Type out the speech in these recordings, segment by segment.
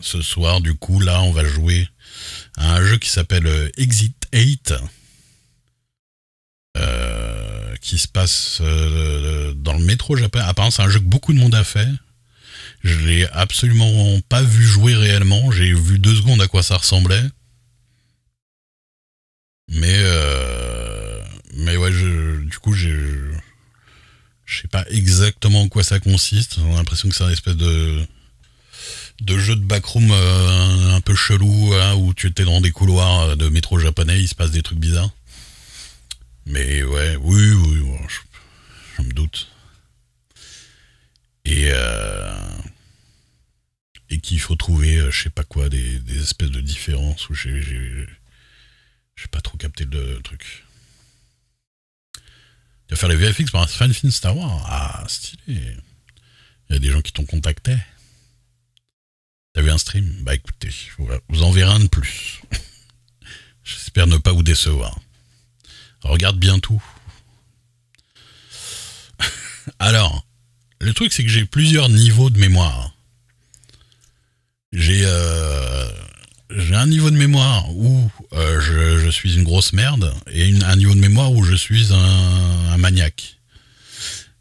Ce soir, du coup, là, on va jouer à un jeu qui s'appelle Exit 8. Qui se passe dans le métro japonais. Apparemment, c'est un jeu que beaucoup de monde a fait. Je l'ai absolument pas vu jouer réellement. J'ai vu 2 secondes à quoi ça ressemblait. Mais ouais, du coup, je sais pas exactement en quoi ça consiste. J'ai l'impression que c'est un espèce de jeu de backroom un peu chelou, hein, où tu étais dans des couloirs de métro japonais, il se passe des trucs bizarres. Mais ouais, oui, bon, je me doute. Et qu'il faut trouver, je sais pas quoi, des espèces de différences où j'ai pas trop capté le truc. Tu vas faire les VFX pour un fan film Star Wars. Ah, stylé. Il y a des gens qui t'ont contacté. T'as vu un stream? Bah écoutez, vous en verrez un de plus. J'espère ne pas vous décevoir. Regarde bien tout. Alors, le truc c'est que j'ai plusieurs niveaux de mémoire. J'ai un niveau de mémoire où je suis une grosse merde et un niveau de mémoire où je suis un maniaque.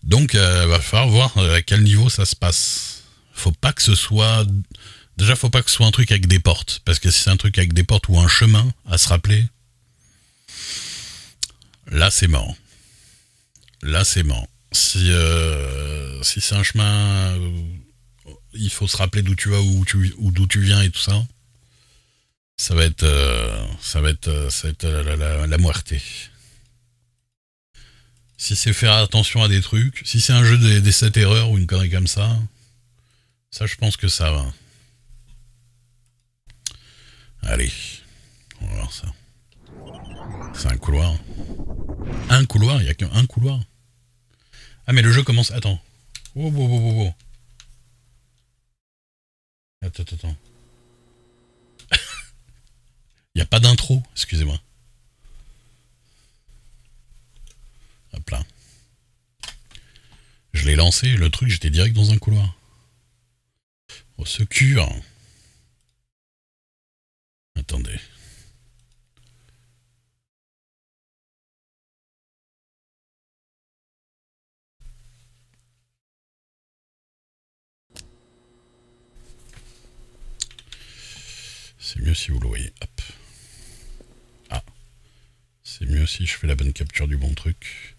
Donc, va falloir voir à quel niveau ça se passe. Faut pas que ce soit... Déjà, faut pas que ce soit un truc avec des portes. Parce que si c'est un truc avec des portes ou un chemin à se rappeler, là, c'est mort. Là, c'est mort. Si c'est un chemin... il faut se rappeler d'où tu vas ou d'où tu viens et tout ça. Ça va être la muerté. Si c'est faire attention à des trucs, si c'est un jeu des 7 erreurs ou une connerie comme ça je pense que ça va. Allez, on va voir ça. C'est un couloir. Un couloir, il n'y a qu'un couloir. Ah mais le jeu commence... Attends. Oh. Attends. Il n'y a pas d'intro, excusez-moi. Hop là. Je l'ai lancé, le truc, j'étais direct dans un couloir. Au secours. Attendez. C'est mieux si vous le voyez. Hop. Ah. C'est mieux si je fais la bonne capture du bon truc.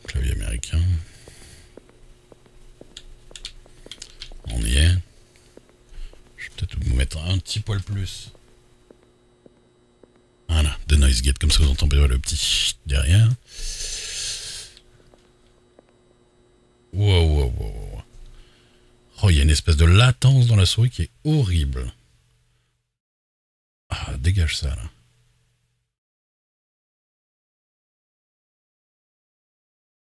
Clavier américain. On y est. Je vais peut-être vous mettre un petit poil plus. Voilà, de noise gate, comme ça vous entendez le petit derrière. Wow. Oh, il y a une espèce de latence dans la souris qui est horrible. Ah, dégage ça là.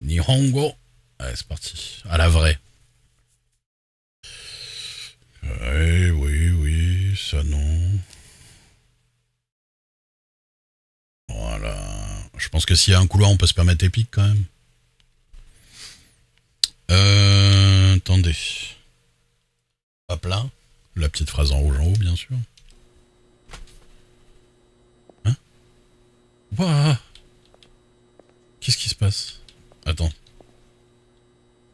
Nihongo. Allez, c'est parti. À la vraie. Oui, ça non. Voilà. Je pense que s'il y a un couloir, on peut se permettre épique quand même. Attendez. Hop là. La petite phrase en rouge en haut, bien sûr. Hein? Ouah. Qu'est-ce qui se passe? Attends.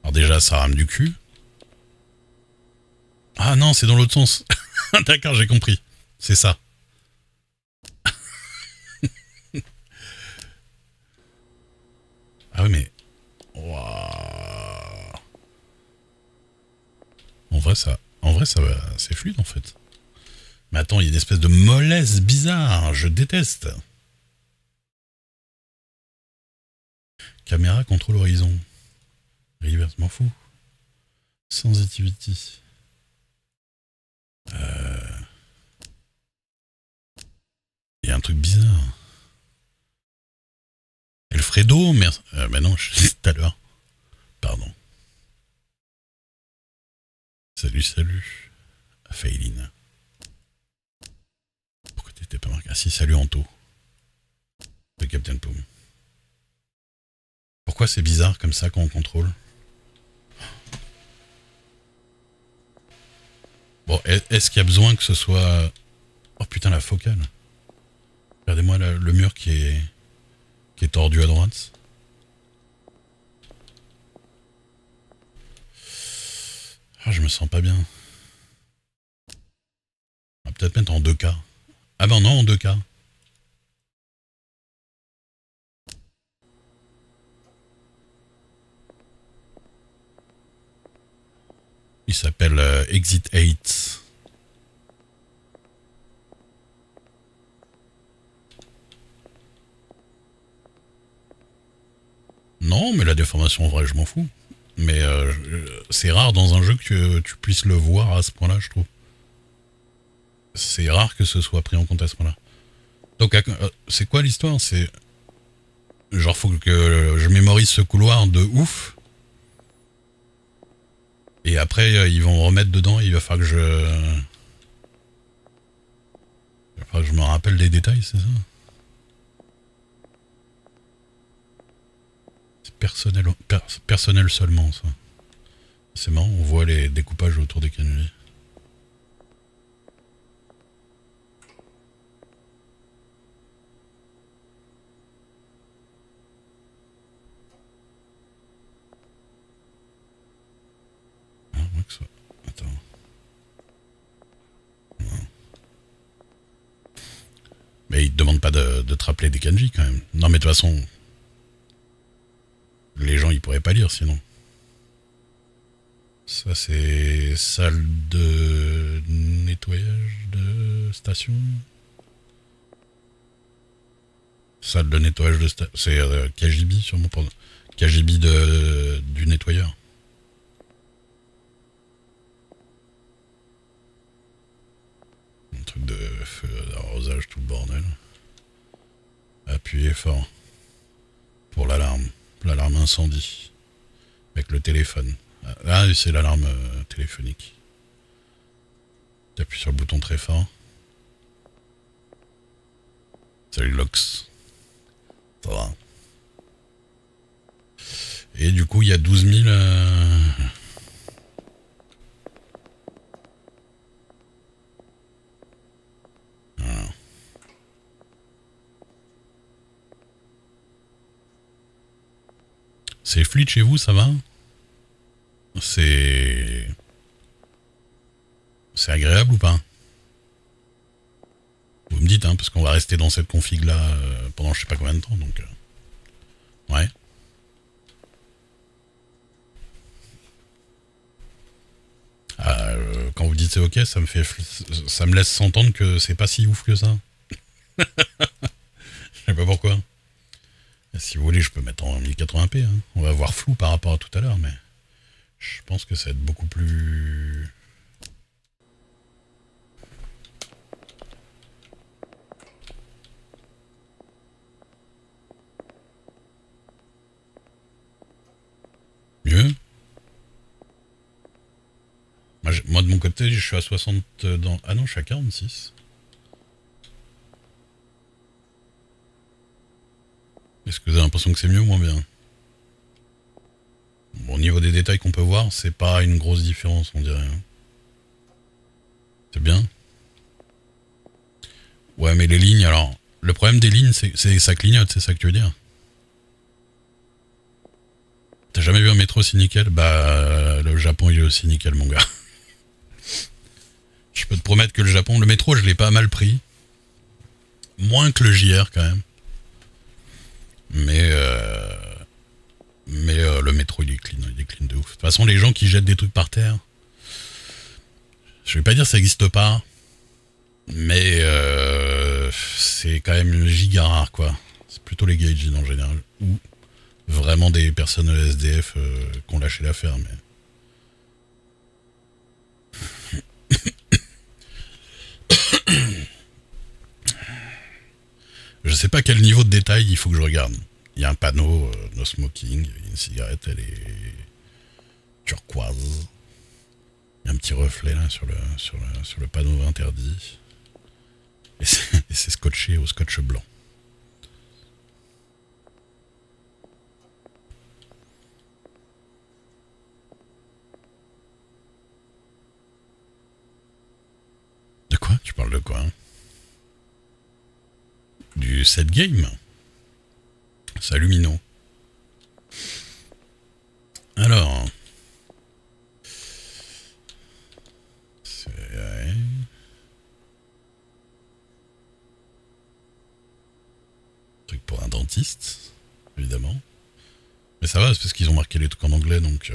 Alors déjà, ça rame du cul. Ah non, c'est dans l'autre sens. D'accord, j'ai compris. C'est ça. Ah oui, mais... Wow. En vrai, ça va, c'est fluide en fait. Mais attends, il y a une espèce de mollesse bizarre. Je déteste. Caméra contrôle horizon. Reverse, m'en fous. Sensitivity. Il y a un truc bizarre. Alfredo, merde. Bah non, je l'ai dit tout à l'heure. Pardon. Salut. Failine. Pourquoi t'étais pas marqué? Ah si, salut Anto. De Captain Poum. Pourquoi c'est bizarre comme ça quand on contrôle? Bon, est-ce qu'il y a besoin que ce soit... Oh putain, la focale. Regardez-moi le mur qui est tordu à droite. Ah, je me sens pas bien. On va peut-être mettre en 2K. Ah ben non, en 2K. Il s'appelle Exit 8. Non, mais la déformation, en vrai, je m'en fous. Mais c'est rare dans un jeu que tu puisses le voir à ce point-là, je trouve. C'est rare que ce soit pris en compte à ce point-là. Donc, c'est quoi l'histoire? C'est... Genre, faut que je mémorise ce couloir de ouf. Et après, ils vont remettre dedans et il va falloir que je... Il va falloir que je me rappelle des détails, c'est ça? C'est personnel seulement, ça. C'est marrant, on voit les découpages autour des cannelés. Ah, moi que ça. Attends. Non. Mais ils te demandent pas de te rappeler des kanji quand même. Non mais de toute façon, les gens ils pourraient pas lire sinon. Ça c'est salle de nettoyage de station. Salle de nettoyage de station. C'est KGB sûrement pour KGB du nettoyeur. Un truc de feu d'arrosage, tout le bordel. Appuyez fort. Pour l'alarme. L'alarme incendie. Avec le téléphone. Ah, c'est l'alarme téléphonique. Tu appuies sur le bouton très fort. Salut Lox. Ça va. Et du coup, il y a 12 000... Voilà. C'est fluide chez vous, ça va? C'est agréable ou pas? Vous me dites, hein, parce qu'on va rester dans cette config-là pendant je sais pas combien de temps, donc... Ouais. Quand vous dites c'est ok, ça me laisse s'entendre que c'est pas si ouf que ça. Je sais pas pourquoi. Et si vous voulez, je peux mettre en 1080p. Hein. On va voir flou par rapport à tout à l'heure, mais je pense que ça va être beaucoup plus... Mieux. Moi de mon côté, je suis à 60 dans... Ah non, je suis à 46. Est-ce que vous avez l'impression que c'est mieux ou moins bien? Bon, au niveau des détails qu'on peut voir, c'est pas une grosse différence, on dirait. C'est bien. Ouais, mais les lignes, alors... Le problème des lignes, c'est ça clignote, c'est ça que tu veux dire? T'as jamais vu un métro si nickel? Bah, le Japon, il est aussi nickel, mon gars. Je peux te promettre que le Japon, le métro, je l'ai pas mal pris. Moins que le JR, quand même. Mais le métro, il est clean de ouf. De toute façon, les gens qui jettent des trucs par terre, je vais pas dire que ça existe pas, mais c'est quand même giga rare, quoi. C'est plutôt les gaijin en général, ou vraiment des personnes SDF qui ont lâché l'affaire, mais... Je sais pas quel niveau de détail il faut que je regarde. Il y a un panneau, no smoking, une cigarette, elle est turquoise. Il y a un petit reflet là sur le panneau interdit. Et Et c'est scotché au scotch blanc. De quoi? Tu parles de quoi, hein? Du set game? Salut Mino. Alors... Ouais. Truc pour un dentiste, évidemment. Mais ça va, c'est parce qu'ils ont marqué les trucs en anglais, donc...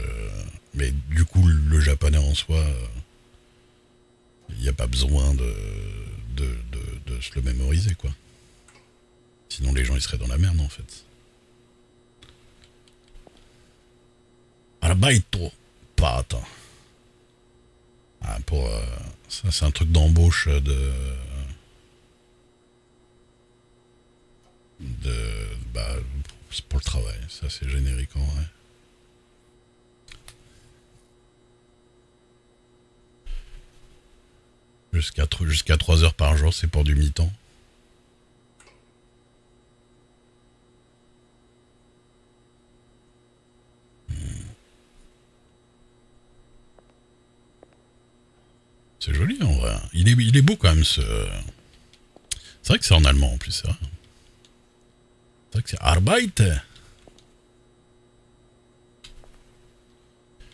Mais du coup, le japonais en soi... Il n'y a pas besoin de se le mémoriser, quoi. Sinon, les gens, ils seraient dans la merde, en fait. Arabaito. Pas, attends. Ah, pour... ça, c'est un truc d'embauche bah, c'est pour le travail. Ça, c'est générique, en vrai. Jusqu'à 3 heures par jour, c'est pour du mi-temps. C'est joli en vrai. Il est beau quand même ce... C'est vrai que c'est en allemand en plus, c'est vrai. C'est vrai que c'est Arbeit.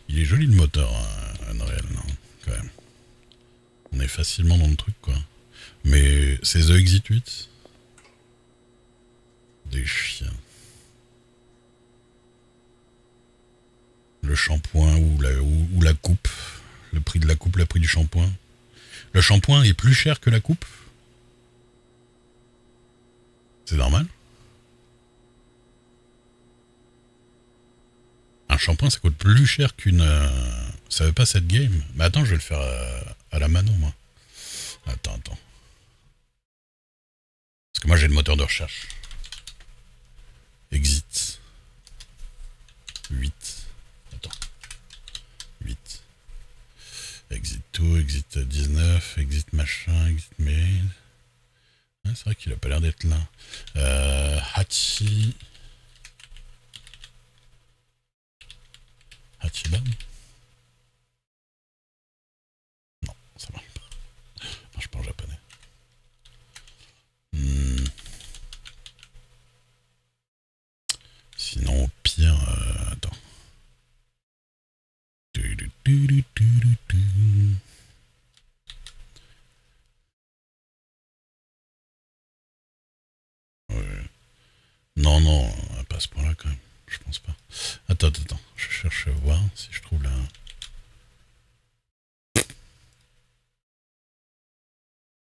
Il est joli le moteur, Unreal, non, quand même. On est facilement dans le truc, quoi. Mais c'est The Exit 8. Des chiens. Le shampoing ou la coupe. Le prix de la coupe, le prix du shampoing. Le shampoing est plus cher que la coupe. C'est normal. Un shampoing, ça coûte plus cher qu'une... Ça veut pas cette game. Mais attends, je vais le faire à la mano, moi. Attends. Parce que moi, j'ai le moteur de recherche. Exit. 8. Attends. 8. Exit 2, exit 19, exit machin, exit mail. Ouais, c'est vrai qu'il a pas l'air d'être là. Hachi. Hachiban? Non, ça marche pas. Ça marche pas en japonais. Sinon, au pire, attends. Ouais. Non, pas à ce point-là quand même. Je pense pas. Attends. Je cherche à voir si je trouve la...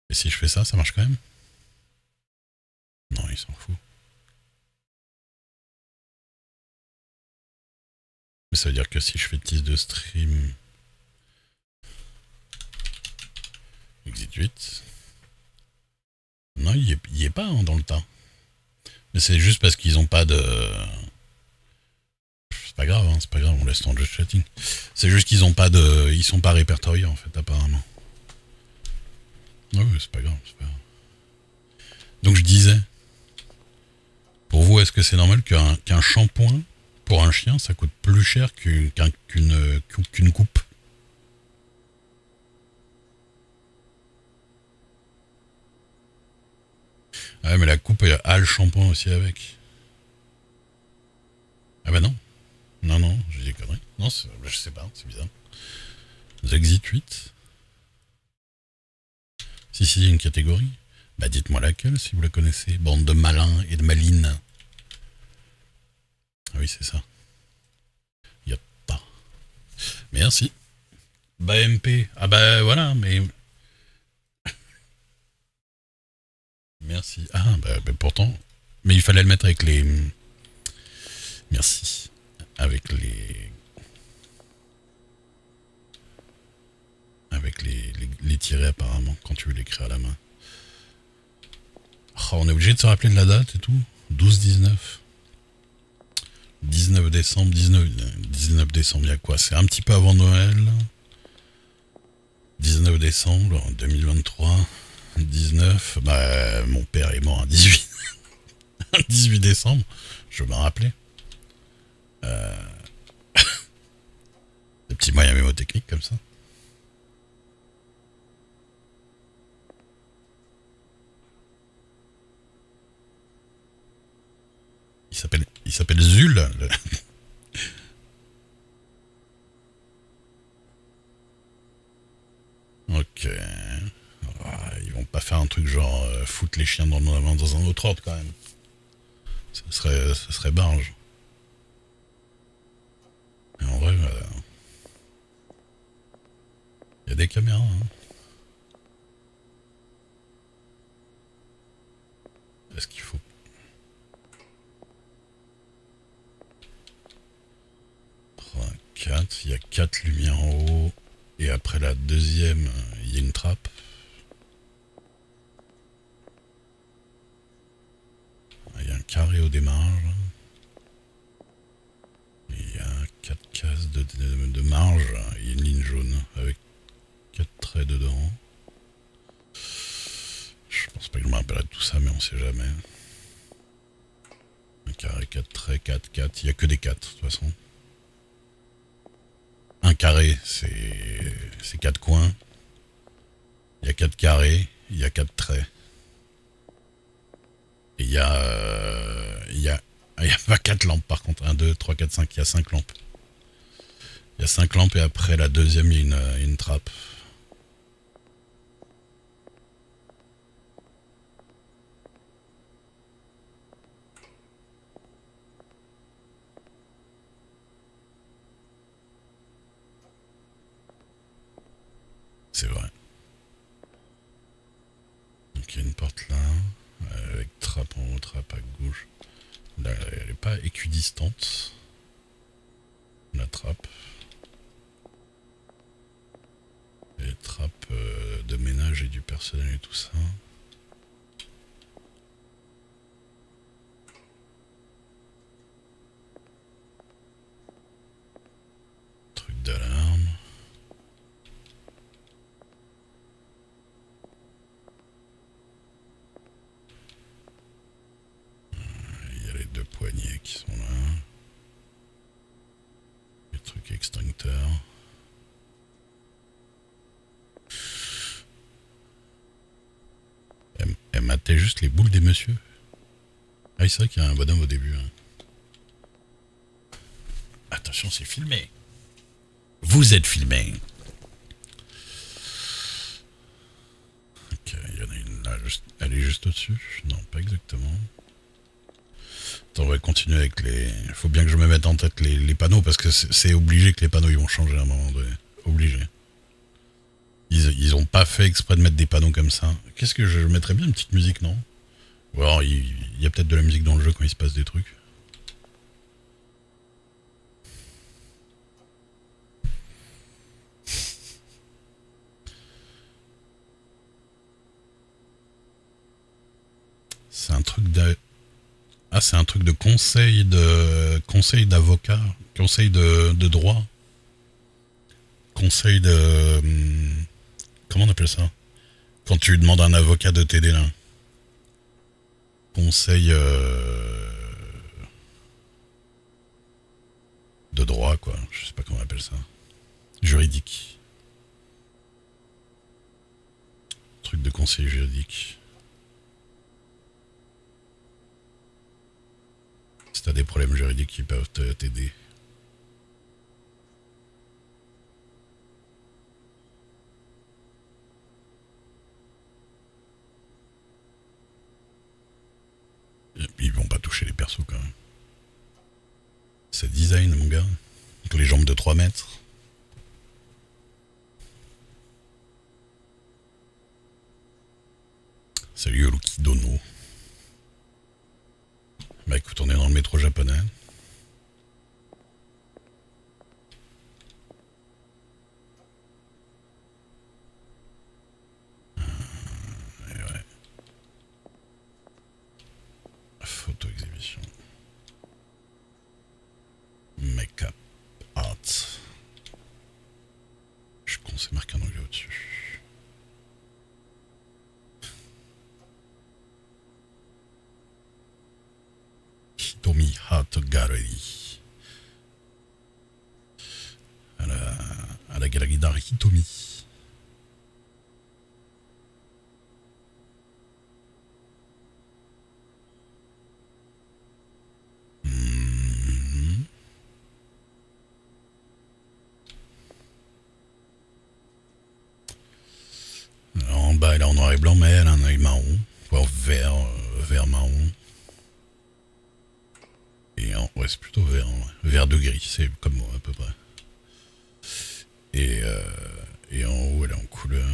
Et si je fais ça, ça marche quand même? Non, il s'en fout. Mais ça veut dire que si je fais tease de stream... Exit 8... Non, il y est pas hein, dans le tas. Mais c'est juste parce qu'ils ont pas de... C'est pas grave, on laisse ton just chatting. C'est juste qu'ils ont pas de... Ils sont pas répertoriés en fait, apparemment. Ouais, c'est pas grave. Donc je disais... Pour vous, est-ce que c'est normal qu'un shampoing, pour un chien, ça coûte plus cher qu'une coupe? Ouais, mais la coupe a le shampoing aussi avec. Ah bah non. Non, j'ai des conneries. Non, je sais pas, c'est bizarre. The Exit 8. Si, il y a une catégorie. Bah dites-moi laquelle, si vous la connaissez. Bande de malins et de malines. Ah oui, c'est ça. Y a pas. Merci. Bah MP. Ah bah voilà, mais... Merci. Ah bah pourtant... Mais il fallait le mettre avec les... Merci. Avec les... Avec les tirets apparemment, quand tu veux l'écrire à la main. Oh, on est obligé de se rappeler de la date et tout. 12-19. 19 décembre, 19 décembre, il y a quoi? C'est un petit peu avant Noël. 19 décembre 2023. 19, bah, mon père est mort un 18, un 18 décembre, je me rappelais. Des petits moyens mémotechniques comme ça. Il s'appelle Zul. Ok. Ah, ils vont pas faire un truc genre foutre les chiens dans un autre ordre quand même. Ce serait barge. Et en vrai, il y a des caméras. Hein. Est-ce qu'il faut... 3, 4, il y a 4 lumières en haut. Et après la deuxième, il y a une trappe. Il y a un carré au démarrage. Il y a 4 cases de marge. Il y a une ligne jaune avec 4 traits dedans. Je pense pas que je me rappellerai de tout ça, mais on sait jamais. Un carré, 4 traits, 4, 4. Il n'y a que des 4 de toute façon. Un carré, c'est 4 coins. Il y a 4 carrés, il y a 4 traits. Et il y a pas 4 lampes par contre. 1, 2, 3, 4, 5. Il y a 5 lampes. Il y a 5 lampes et après la deuxième, il y a une trappe. C'est vrai. Donc il y a une porte là, avec trappe en haut, trappe à gauche. Là, elle n'est pas équidistante. La trappe. Les trappes de ménage et du personnel et tout ça. Truc d'alarme. Il y a les 2 poignées qui sont là. Les trucs extincteurs. Elle matait juste les boules des messieurs. Ah, c'est vrai qu'il y a un bonhomme au début. Hein. Attention, c'est filmé. Vous êtes filmé. Ok, il y en a une là, elle est juste au-dessus. Non, pas exactement. Attends, on va continuer avec les... Il faut bien que je me mette en tête les panneaux, parce que c'est obligé que les panneaux ils vont changer à un moment donné. Obligé. Ils ont pas fait exprès de mettre des panneaux comme ça. Qu'est-ce que je mettrais bien une petite musique, non? Ou alors il y a peut-être de la musique dans le jeu quand il se passe des trucs. C'est un truc de... Ah, c'est un truc de conseil d'avocat, conseil de droit, conseil de... Comment on appelle ça? Quand tu demandes à un avocat de t'aider là. Conseil de droit, quoi. Je sais pas comment on appelle ça. Juridique. Truc de conseil juridique. Si t'as des problèmes juridiques, ils peuvent t'aider. Ils vont pas toucher les persos quand même. C'est design, mon gars. Avec les jambes de 3 mètres. Salut Yoluki Dono. Bah écoute, on est dans le métro japonais. Et ouais. Photo exhibition. Make-up art. Je suis con, c'est marqué en anglais au-dessus. Hitomi Art Gallery. À la galerie d'art Hitomi. En bas, elle est en noir et blanc, mais elle a un œil marron. Voire vert, vert marron. Et ouais, c'est plutôt vert, ouais. Vert de gris, c'est comme moi à peu près. Et en haut, elle est en couleur.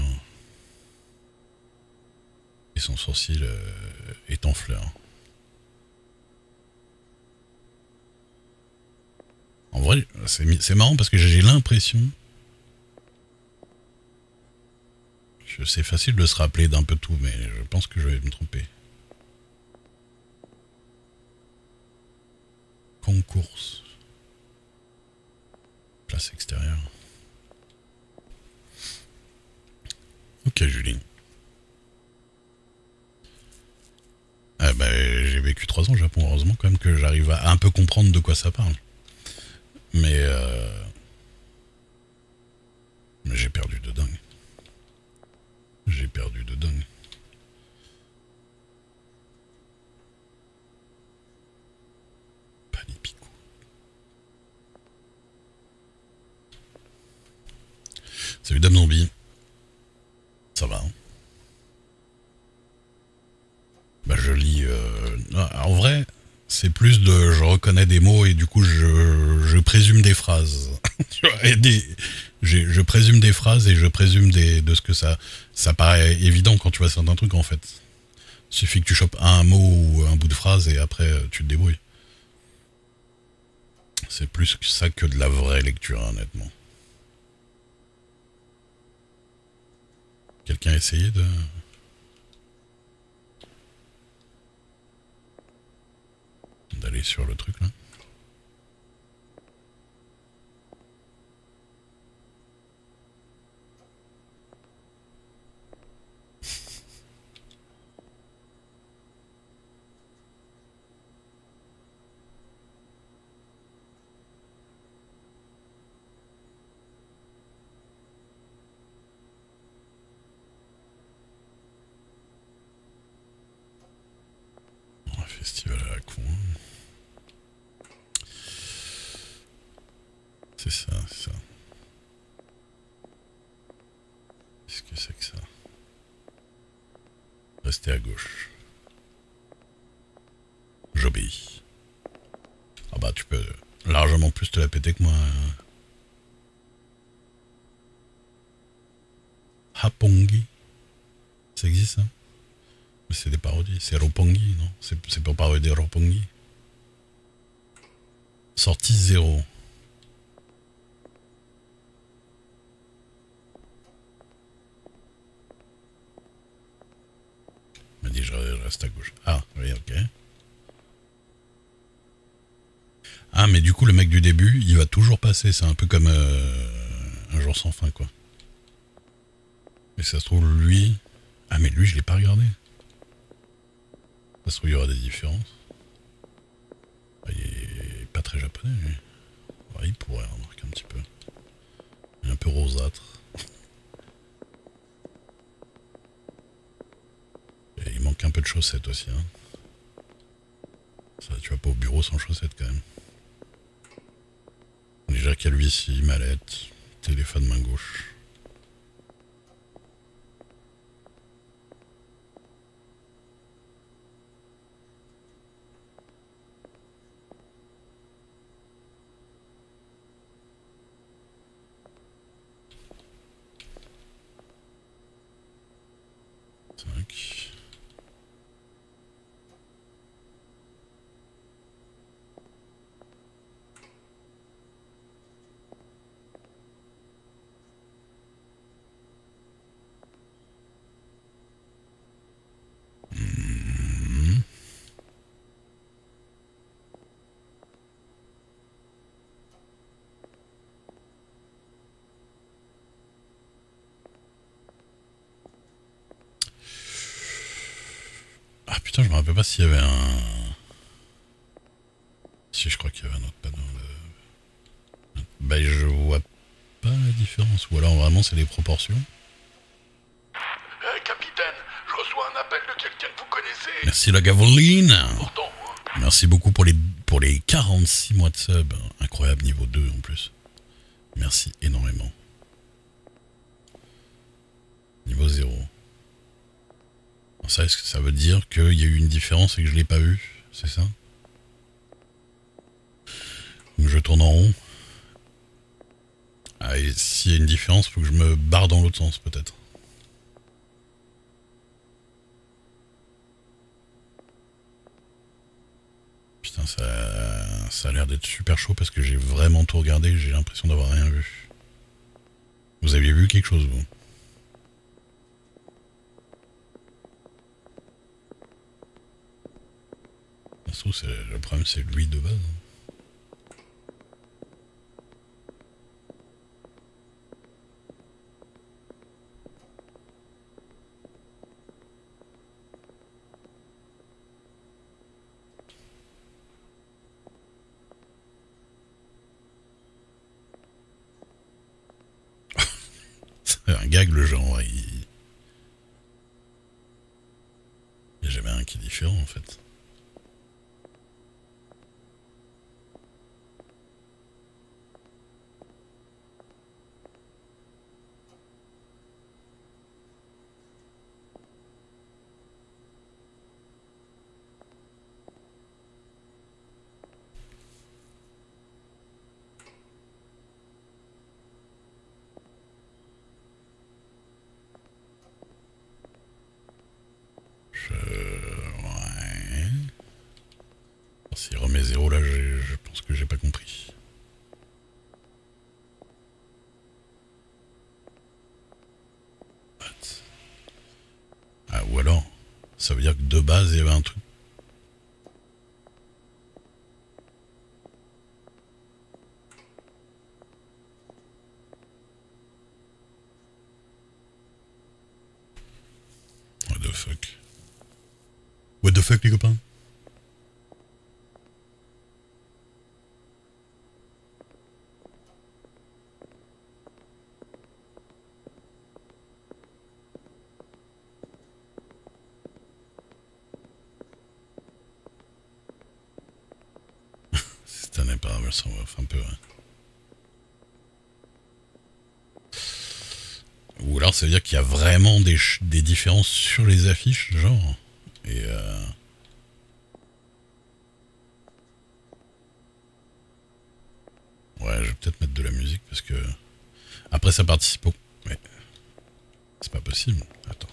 Et son sourcil est en fleurs. En vrai, c'est marrant parce que j'ai l'impression. C'est facile de se rappeler d'un peu tout, mais je pense que je vais me tromper. Concours. Place extérieure. Ok, Julie. Ah bah, j'ai vécu 3 ans au Japon, heureusement quand même que j'arrive à un peu comprendre de quoi ça parle. Mais j'ai perdu de dingue. J'ai perdu de dingue. Panipico. Salut Dame Zombie. Ça va, hein? Bah je lis... en vrai, c'est plus de... Je reconnais des mots et du coup je présume des phrases. Tu vois, je présume des phrases et je présume de ce que ça... Ça paraît évident quand tu vois certains trucs en fait. Il suffit que tu chopes un mot ou un bout de phrase et après tu te débrouilles. C'est plus ça que de la vraie lecture, honnêtement. Quelqu'un a essayé d'aller sur le truc là? Un festival à la con. C'est ça, c'est ça. Qu'est-ce que c'est que ça? Restez à gauche. J'obéis. Ah bah tu peux largement plus te la péter que moi. Hapongi. Ça existe ça? Mais c'est des parodies. C'est Roppongi, non? C'est pour parodier Roppongi. Sortie 0. Il m'a dit je reste à gauche. Ah, oui, ok. Ah, mais du coup, le mec du début, il va toujours passer. C'est un peu comme un jour sans fin, quoi. Mais ça se trouve, lui... Ah, mais lui, je l'ai pas regardé. Ça se trouve, il y aura des différences. Il est pas très japonais, lui. Ouais, il pourrait remarquer un petit peu. Il est un peu rosâtre. Et il manque un peu de chaussettes aussi, hein. Ça, tu vas pas au bureau sans chaussettes, quand même. Déjà calvitie, mallette, téléphone main gauche. Ah putain, je me rappelle pas s'il y avait un... Si, je crois qu'il y avait un autre panneau. Bah, je vois pas la différence. Ou alors vraiment c'est les proportions. Capitaine, je reçois un appel de quelqu'un que vous connaissez. Merci la Gavoline. Pourtant, Merci beaucoup pour les 46 mois de sub. Incroyable, niveau 2 en plus. Merci énormément. Niveau 0. Ça, est-ce que ça veut dire qu'il y a eu une différence et que je l'ai pas vu? C'est ça? Donc je tourne en rond. Ah, et s'il y a une différence, il faut que je me barre dans l'autre sens peut-être. Putain, ça a l'air d'être super chaud parce que j'ai vraiment tout regardé, j'ai l'impression d'avoir rien vu. Vous aviez vu quelque chose, vous? Ça se trouve, le problème c'est lui de base. C'est un gag le genre, il n'y a jamais un qui est différent en fait. Ouais. S'il remet 0 là, je pense que j'ai pas compris. What? Ah, ou alors, ça veut dire que de base il y avait un truc. What the fuck? What the fuck les copains? Ça n'est pas ça un peu. Hein. Ou alors ça veut dire qu'il y a vraiment des différences sur les affiches, genre. Et ouais, je vais peut-être mettre de la musique parce que. Après ça participe au. Mais. C'est pas possible. Attends.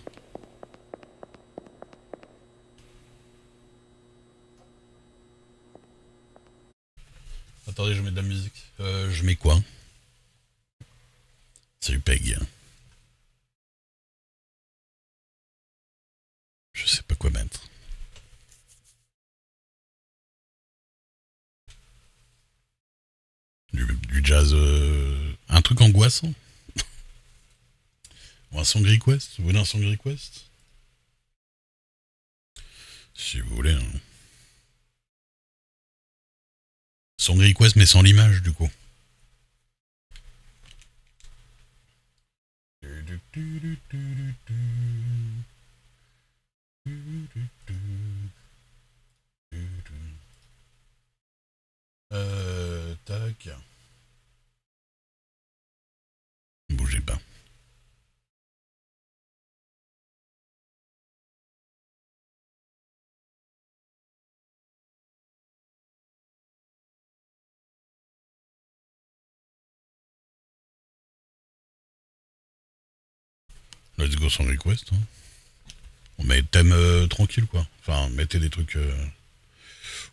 Attendez, je mets de la musique. Je mets quoi? Salut Peg. Je sais pas quoi mettre. Du jazz. Un truc angoissant. Ou un song request. Vous voulez un song request? Si vous voulez. Hein. Song request mais sans l'image du coup. Tac. Bougez pas. Let's go sans request. Hein. On met thème tranquille quoi. Enfin, mettez des trucs.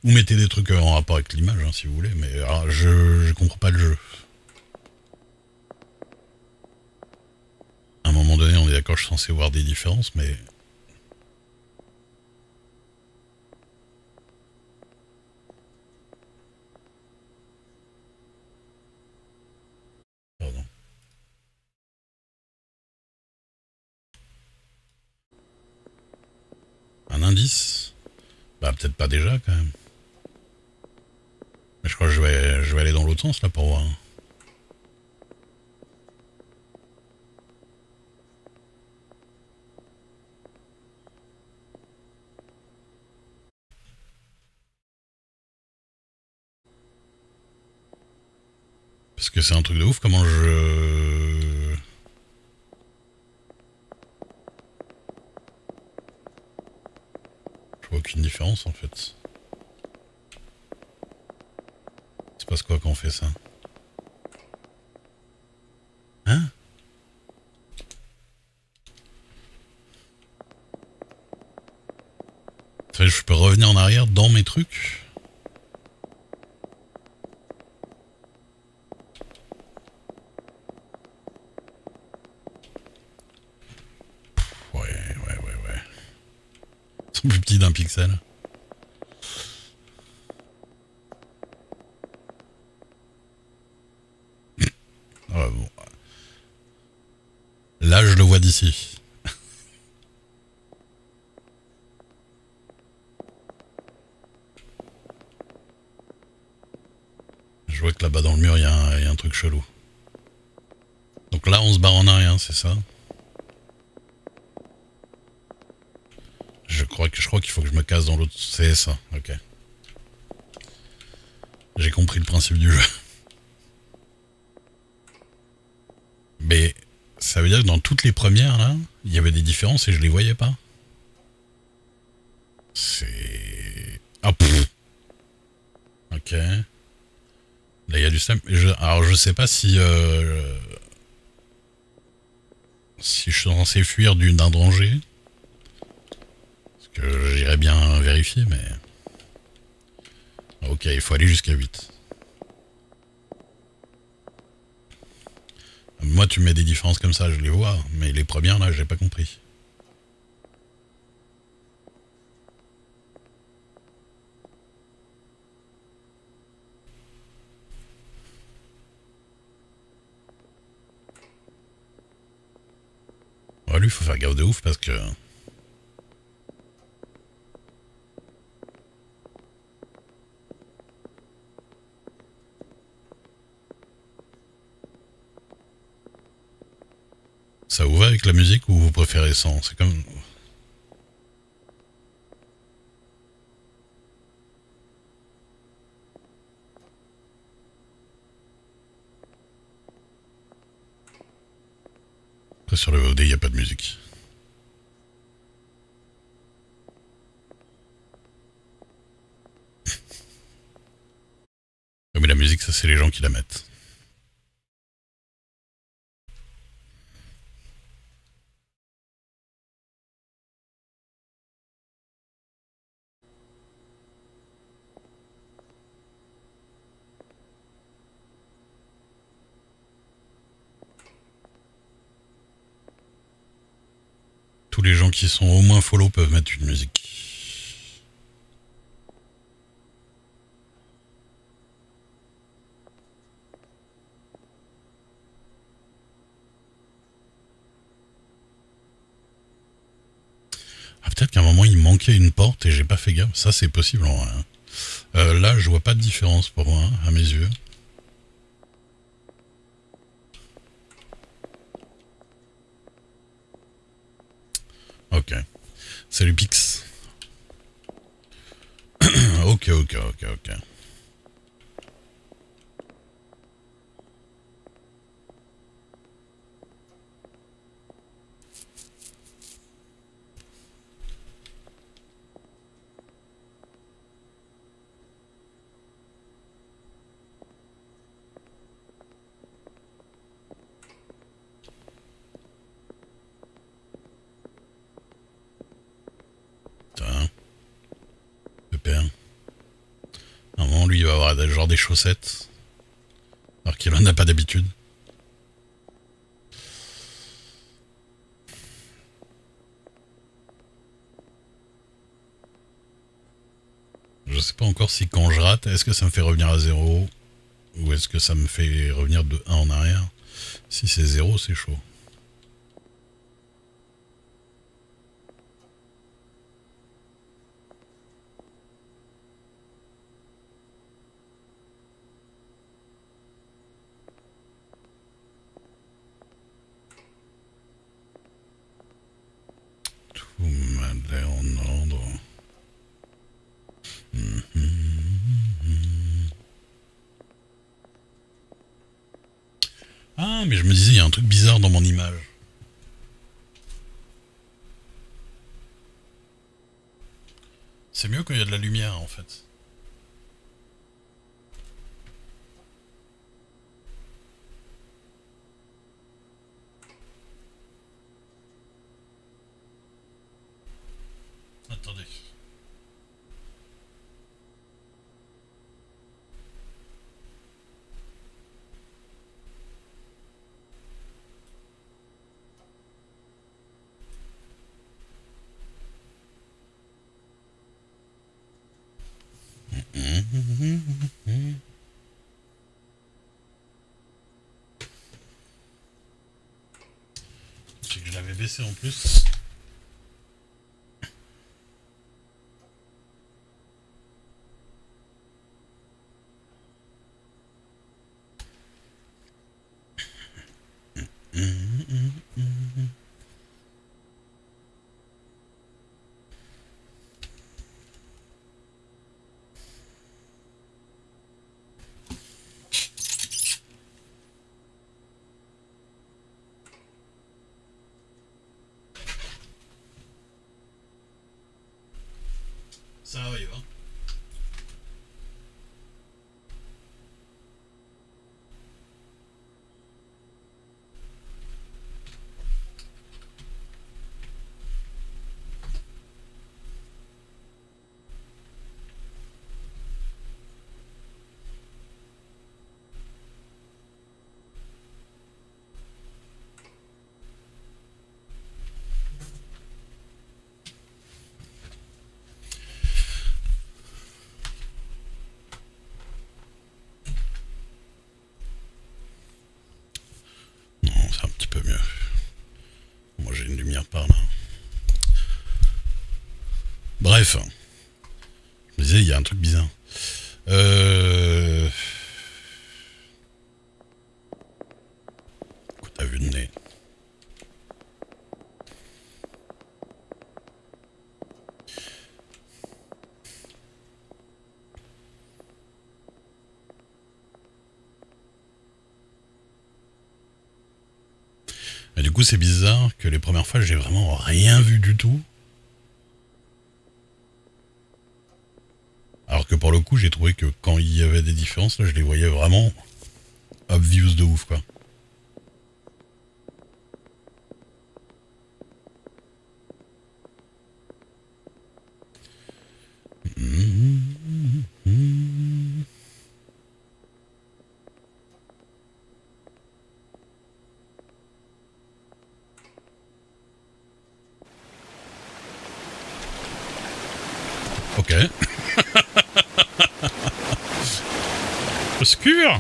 Ou mettez des trucs en rapport avec l'image hein, si vous voulez. Mais alors, je comprends pas le jeu. À un moment donné, on est d'accord, je suis censé voir des différences, mais. Pardon. Un indice? Bah peut-être pas déjà quand même. Je crois que je vais aller dans l'autre sens là pour voir. Parce que c'est un truc de ouf comment je vois aucune différence en fait. Il se passe quoi quand on fait ça? Hein? Je peux revenir en arrière dans mes trucs? Ouais. Ils sont plus petits d'un pixel. Ah, bon. Là, je le vois d'ici. Je vois que là-bas dans le mur, il y a un truc chelou. Donc là, on se barre en arrière, c'est ça? Je crois qu'il faut que je me casse dans l'autre. C'est ça, ok. J'ai compris le principe du jeu. Mais ça veut dire que dans toutes les premières, là, il y avait des différences et je les voyais pas. C'est... Ah, pff. Ok. Là, il y a du slam. Alors, je sais pas si... si je suis censé fuir d'un danger. Parce que j'irais bien vérifier, mais... Ok, il faut aller jusqu'à 8. Moi, tu mets des différences comme ça, je les vois. Mais les premières, là, j'ai pas compris. Ouais, lui, faut faire gaffe de ouf parce que... Ça vous va avec la musique ou vous préférez sans? C'est comme... Après, sur le VOD, il n'y a pas de musique. Mais la musique, ça, c'est les gens qui la mettent. Tous les gens qui sont au moins follow peuvent mettre une musique. Ah, peut-être qu'à un moment, il manquait une porte et j'ai pas fait gaffe. Ça, c'est possible en vrai. Là, je vois pas de différence pour moi, à mes yeux. Ok. Salut Pix. Ok. Putain. Super. Normalement, lui, il va avoir genre des chaussettes. Alors qu'il en a pas d'habitude. Je sais pas encore si quand je rate, est-ce que ça me fait revenir à 0 ou est-ce que ça me fait revenir de 1 en arrière. Si c'est 0, c'est chaud. bien, mais je me disais, il y a un truc bizarre dans mon image. C'est mieux quand il y a de la lumière, en fait. Attendez. C'est que je l'avais baissé en plus. Ça arrive, hein. Non, c'est un petit peu mieux. Moi j'ai une lumière par là. Bref. Je me disais, il y a un truc bizarre. Quoi t'as vu de nez? Et du coup, c'est bizarre que les premières fois, j'ai vraiment rien vu du tout. Alors que pour le coup, j'ai trouvé que quand il y avait des différences, là, je les voyais vraiment obvious de ouf, quoi. Ok. Obscur.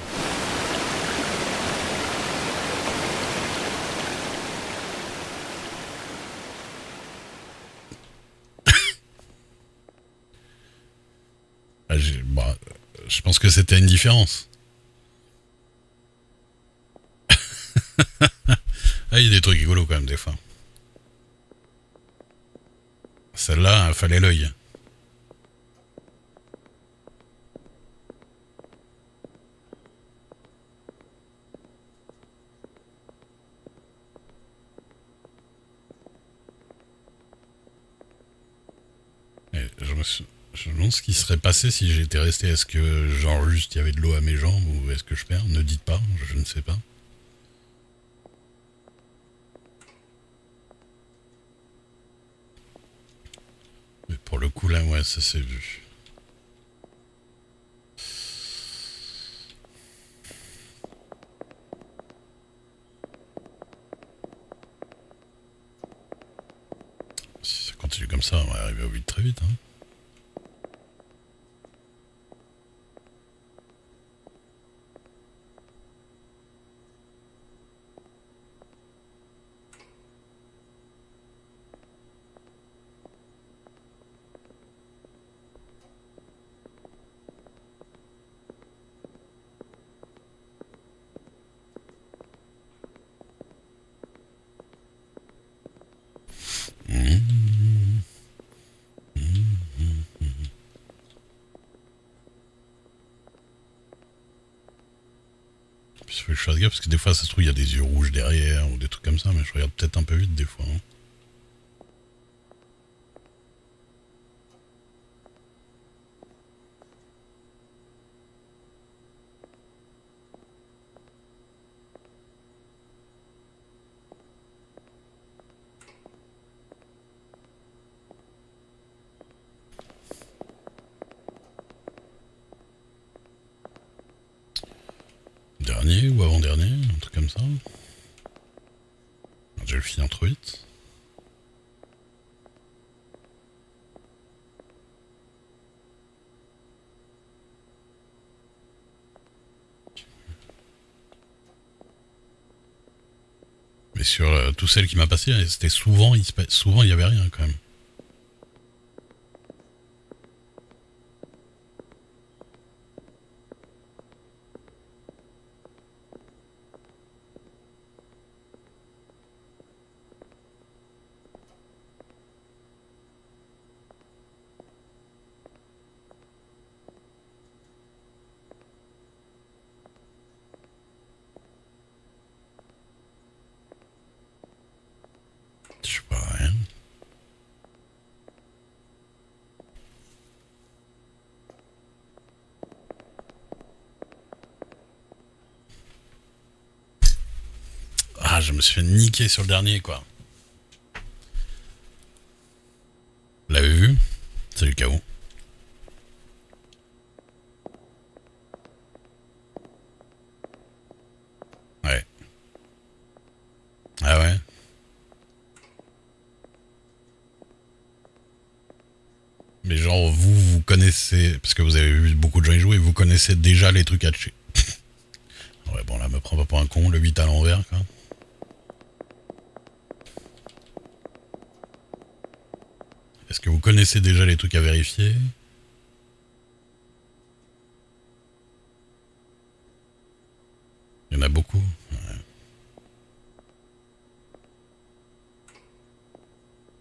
Bah, je pense que c'était une différence. Ah, il y a des trucs rigolos quand même des fois. Celle-là, fallait l'œil. Je me demande ce qui serait passé si j'étais resté. Est-ce que, genre, juste il y avait de l'eau à mes jambes ou est-ce que je perds? Ne dites pas, je ne sais pas. Mais pour le coup, là, ouais, ça s'est vu. Si ça continue comme ça, on va arriver au vide très vite, hein. faut que je fasse gaffe parce que des fois ça se trouve il y a des yeux rouges derrière ou des trucs comme ça, mais je regarde peut-être un peu vite des fois. Hein. Dernier ou avant-dernier, un truc comme ça. Je le finis trop vite. Mais sur tout celle qui m'a passé, c'était souvent, souvent il y avait rien quand même. Je sais pas, rien. Ah, je me suis fait niquer sur le dernier, quoi. Vous l'avez vu? C'est le chaos. Ouais. Ah ouais. Mais genre, vous connaissez, parce que vous avez vu beaucoup de gens y jouer, vous connaissez déjà les trucs à tuer. Ouais, bon, là, me prends pas pour un con, le 8 à l'envers, quoi. Est-ce que vous connaissez déjà les trucs à vérifier? Il y en a beaucoup. Ouais.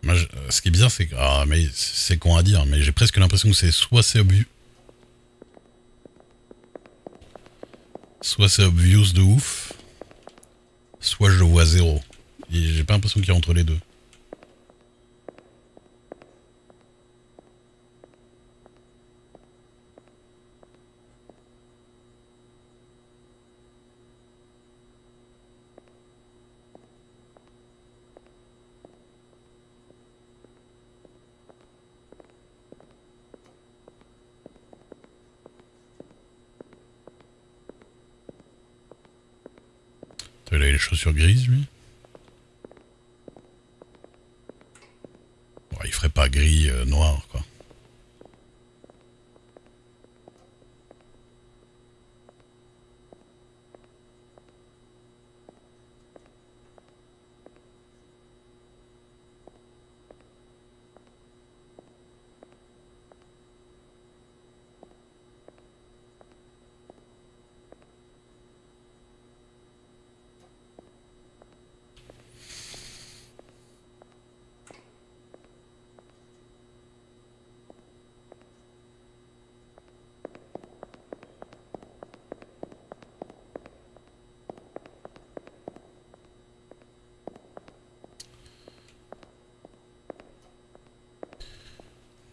Moi, ce qui est bizarre, c'est que. Ah, mais c'est con à dire, mais j'ai presque l'impression que soit c'est obvious de ouf, soit je le vois zéro. Et j'ai pas l'impression qu'il y a entre les deux. Il a les chaussures grises, lui. Bon, il ferait pas gris noir, quoi.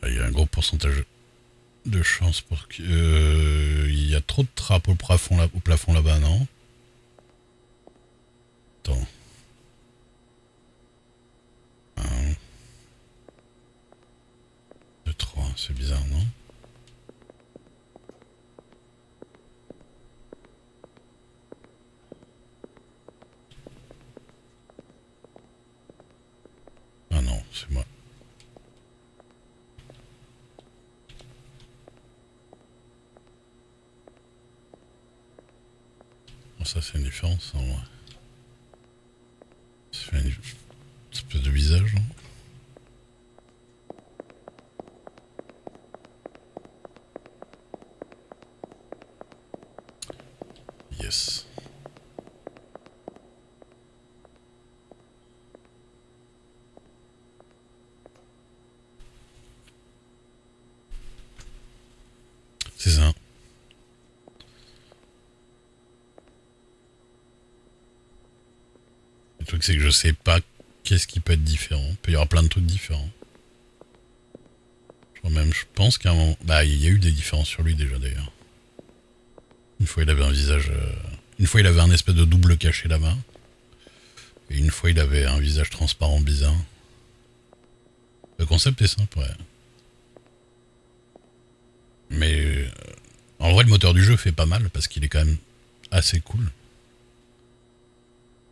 Il y a un gros pourcentage de chance pour que. Il y a trop de trappes au plafond là-bas, non? Attends. 1, 2, 3, c'est bizarre, non? Ah non, c'est moi. Bon, ça c'est une différence, en vrai. Ça fait une espèce de visage, non? Yes. C'est ça. truc, c'est que je sais pas qu'est-ce qui peut être différent. Il peut y avoir plein de trucs différents. Je pense qu'à un moment... Bah, il y a eu des différences sur lui déjà, d'ailleurs. Une fois, il avait un visage... Une fois, il avait un espèce de double caché là-bas. Et une fois, il avait un visage transparent bizarre. Le concept est simple, ouais. Mais... en vrai, le moteur du jeu fait pas mal, parce qu'il est quand même assez cool.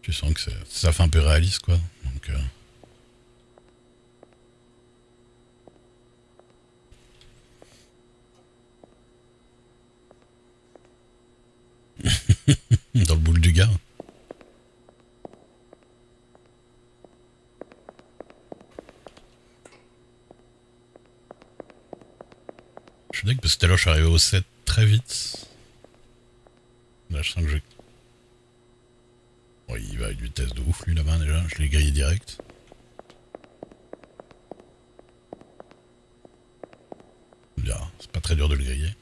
Tu sens que ça fait un peu réaliste, quoi. Donc... dans le boule du gars. Je suis d'accord parce que tout à l'heure je suis arrivé au 7 très vite. Là je sens que j'ai... Bon, il va à une vitesse de ouf lui là-bas déjà, je l'ai grillé direct. C'est pas très dur de le griller.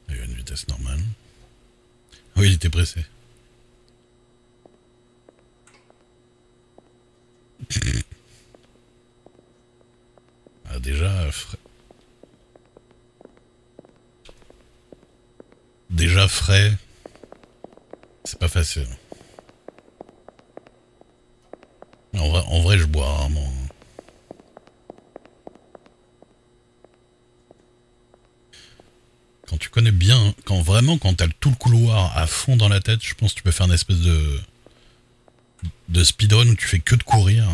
Il y a une vitesse normale. Oui, il était pressé. Ah, déjà, frais, c'est pas facile. En vrai, je bois rarement. Quand tu connais bien, quand t'as tout le couloir à fond dans la tête, je pense que tu peux faire une espèce de speedrun où tu fais que de courir.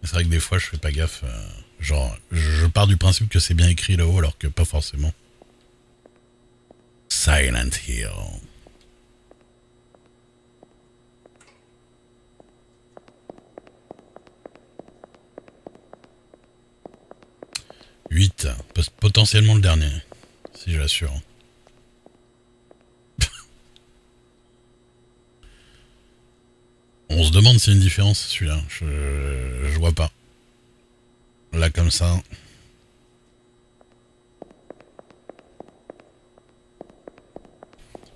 C'est vrai que des fois je fais pas gaffe. Genre, je pars du principe que c'est bien écrit là-haut alors que pas forcément. Silent Hill. « 8, potentiellement le dernier, si j'assure. On se demande s'il y a une différence celui-là, je vois pas. Là comme ça.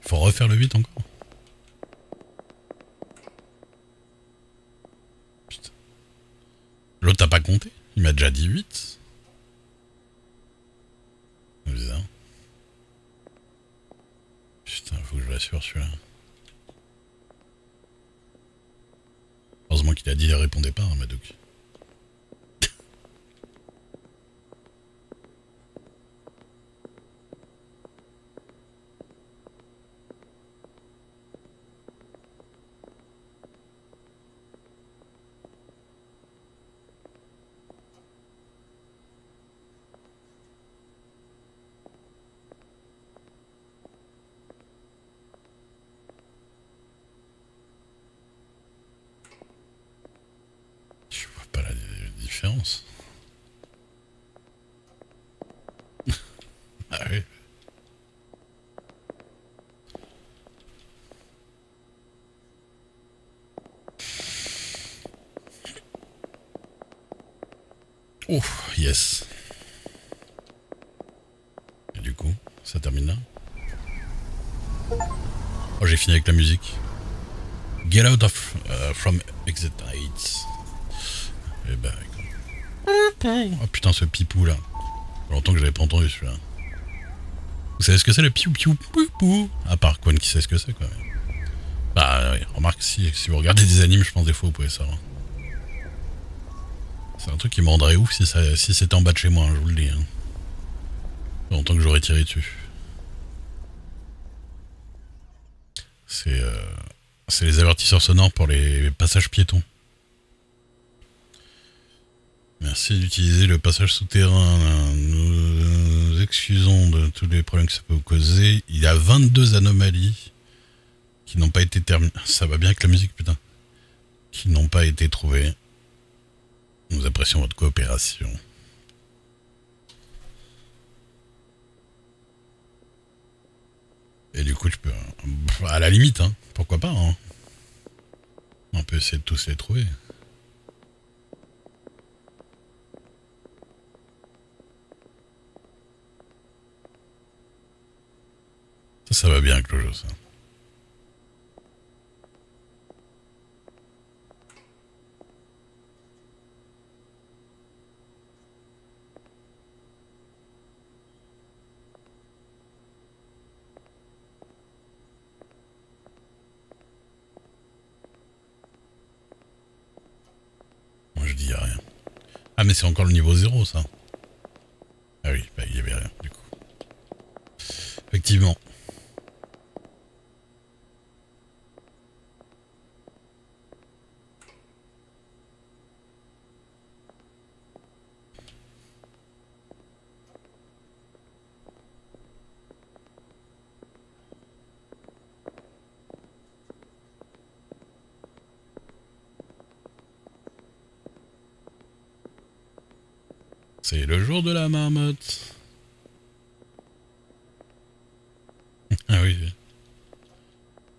Faut refaire le 8 encore. Putain. L'autre t'as pas compté? Il m'a déjà dit 8. C'est bizarre. Putain, faut que je l'assure celui-là. Heureusement qu'il a dit il répondait pas, hein, Madouk. Je vois pas la différence. Ah oui. Oh, yes. Et du coup, ça termine là. Oh, j'ai fini avec la musique. Get out of from exit 8. Et bah, oh putain, ce pipou là. Ça fait longtemps que j'avais pas entendu celui-là. Vous savez ce que c'est le piou piou pou pou? À part Quan qui sait ce que c'est quoi. Bah, oui, remarque, si vous regardez des animes, je pense des fois vous pouvez savoir. C'est un truc qui me rendrait ouf si c'était en bas de chez moi, hein, je vous le dis. Hein. Ça fait longtemps que j'aurais tiré dessus. C'est les avertisseurs sonores pour les passages piétons. Merci d'utiliser le passage souterrain. Nous excusons de tous les problèmes que ça peut vous causer. Il y a 22 anomalies qui n'ont pas été terminées. Ça va bien avec la musique, putain. Qui n'ont pas été trouvées. Nous apprécions votre coopération. Et du coup, tu peux. À la limite, hein. Pourquoi pas, hein. On peut essayer de tous les trouver. Ça va bien avec le jeu, ça. Moi, je dis rien. Ah, mais c'est encore le niveau 0, ça. Ah oui, bah, il y avait rien, du coup. Effectivement. C'est le jour de la marmotte. Ah oui, oui.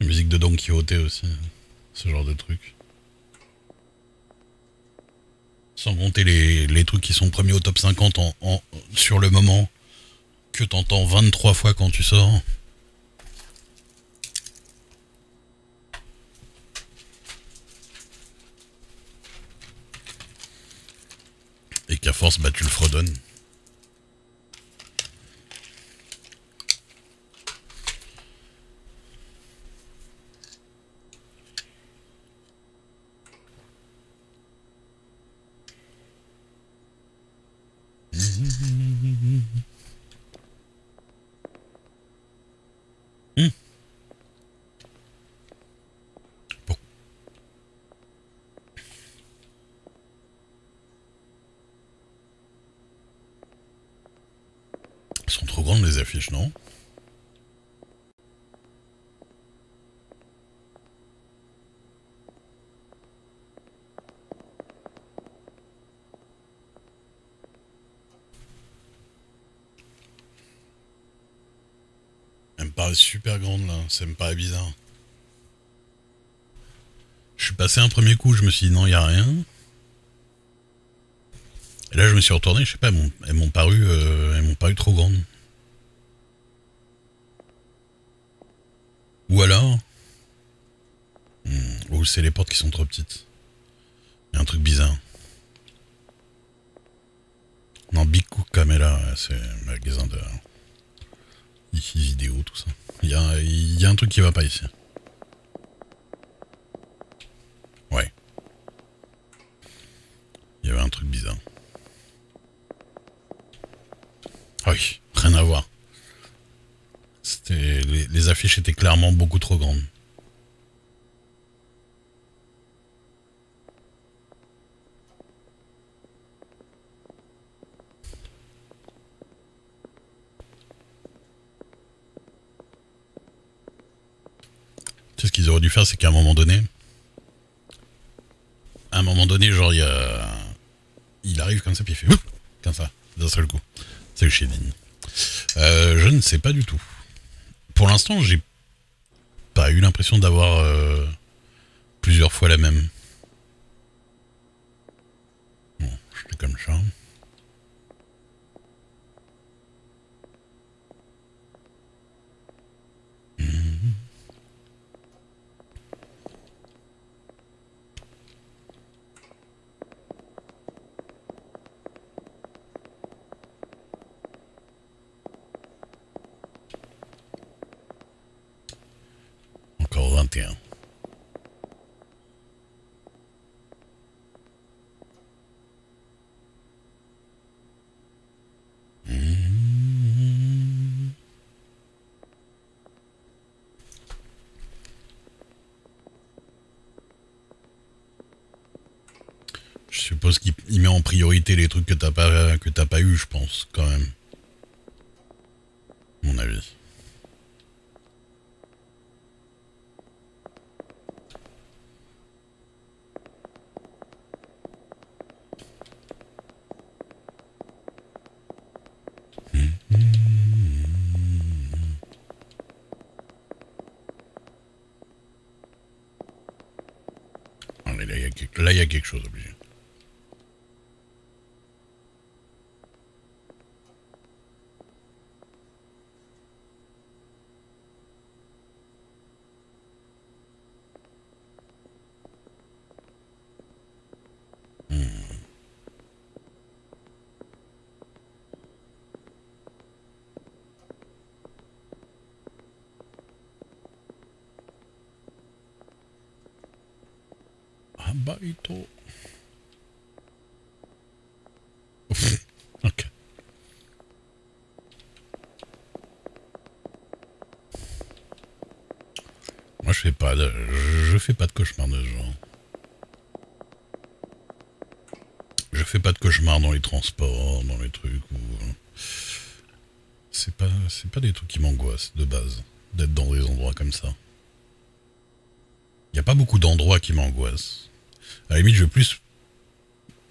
La musique de Don Quixote aussi. Ce genre de truc. Sans compter les trucs qui sont premiers au top 50 sur le moment, que t'entends 23 fois quand tu sors. Et qu'à force, bah tu le fredonnes. Bon. Elles sont trop grandes les affiches, non? Elles me paraissent super grandes là, ça me paraît bizarre. Je suis passé un premier coup, je me suis dit non, y a rien. Et là, je me suis retourné, je sais pas, elles m'ont paru trop grandes. Ou alors, ou c'est les portes qui sont trop petites. Il y a un truc bizarre. Non, Big Cook Camera, c'est un magasin de vidéo, tout ça. Il y a un truc qui va pas ici. Ouais. Il y avait un truc bizarre. Ah oui, rien à voir. Les affiches étaient clairement beaucoup trop grandes. Tu sais ce qu'ils auraient dû faire, c'est qu'à un moment donné, genre il arrive comme ça puis il fait ouf comme ça d'un seul coup. C'est le shading. Je ne sais pas du tout. Pour l'instant, j'ai pas eu l'impression d'avoir plusieurs fois la même. Bon, je fais comme ça. Encore 21. Je suppose qu'il met en priorité les trucs que t'as pas eu, je pense, quand même. Mon avis. mais là, il y a quelque chose obligé. Baito. Ok. Moi je fais pas de cauchemar de ce genre. Je fais pas de cauchemar dans les transports, dans les trucs où c'est pas des trucs qui m'angoissent de base d'être dans des endroits comme ça. Il y a pas beaucoup d'endroits qui m'angoissent. À la limite, je veux plus.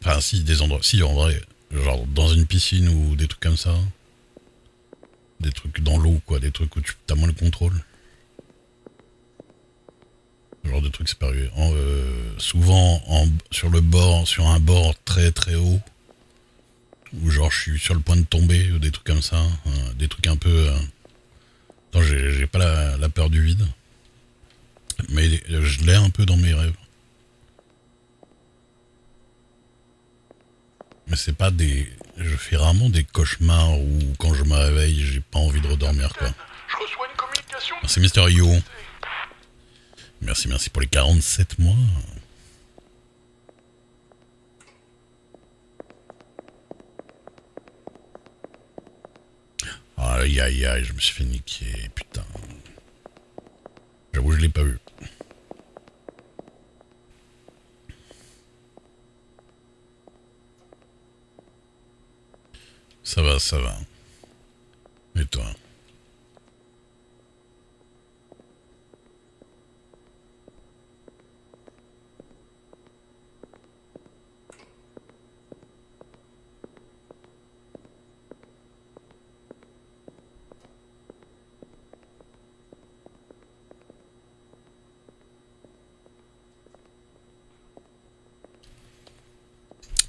Enfin, si, des endroits. Si, en vrai. Genre dans une piscine ou des trucs comme ça. Des trucs dans l'eau, quoi. Des trucs où tu as moins le contrôle. Ce genre de trucs, c'est pas arrivé. Souvent, sur le bord, sur un bord très très haut. Ou genre, je suis sur le point de tomber, ou des trucs comme ça. Des trucs un peu. Attends, j'ai pas la peur du vide. Mais je l'ai un peu dans mes rêves. Mais c'est pas des... Je fais rarement des cauchemars où quand je me réveille, j'ai pas envie de redormir, quoi. Je reçois une communication. Merci Mister Yo. Merci pour les 47 mois. Aïe aïe aïe, je me suis fait niquer, putain. J'avoue, je l'ai pas vu. Ça va, ça va. Et toi?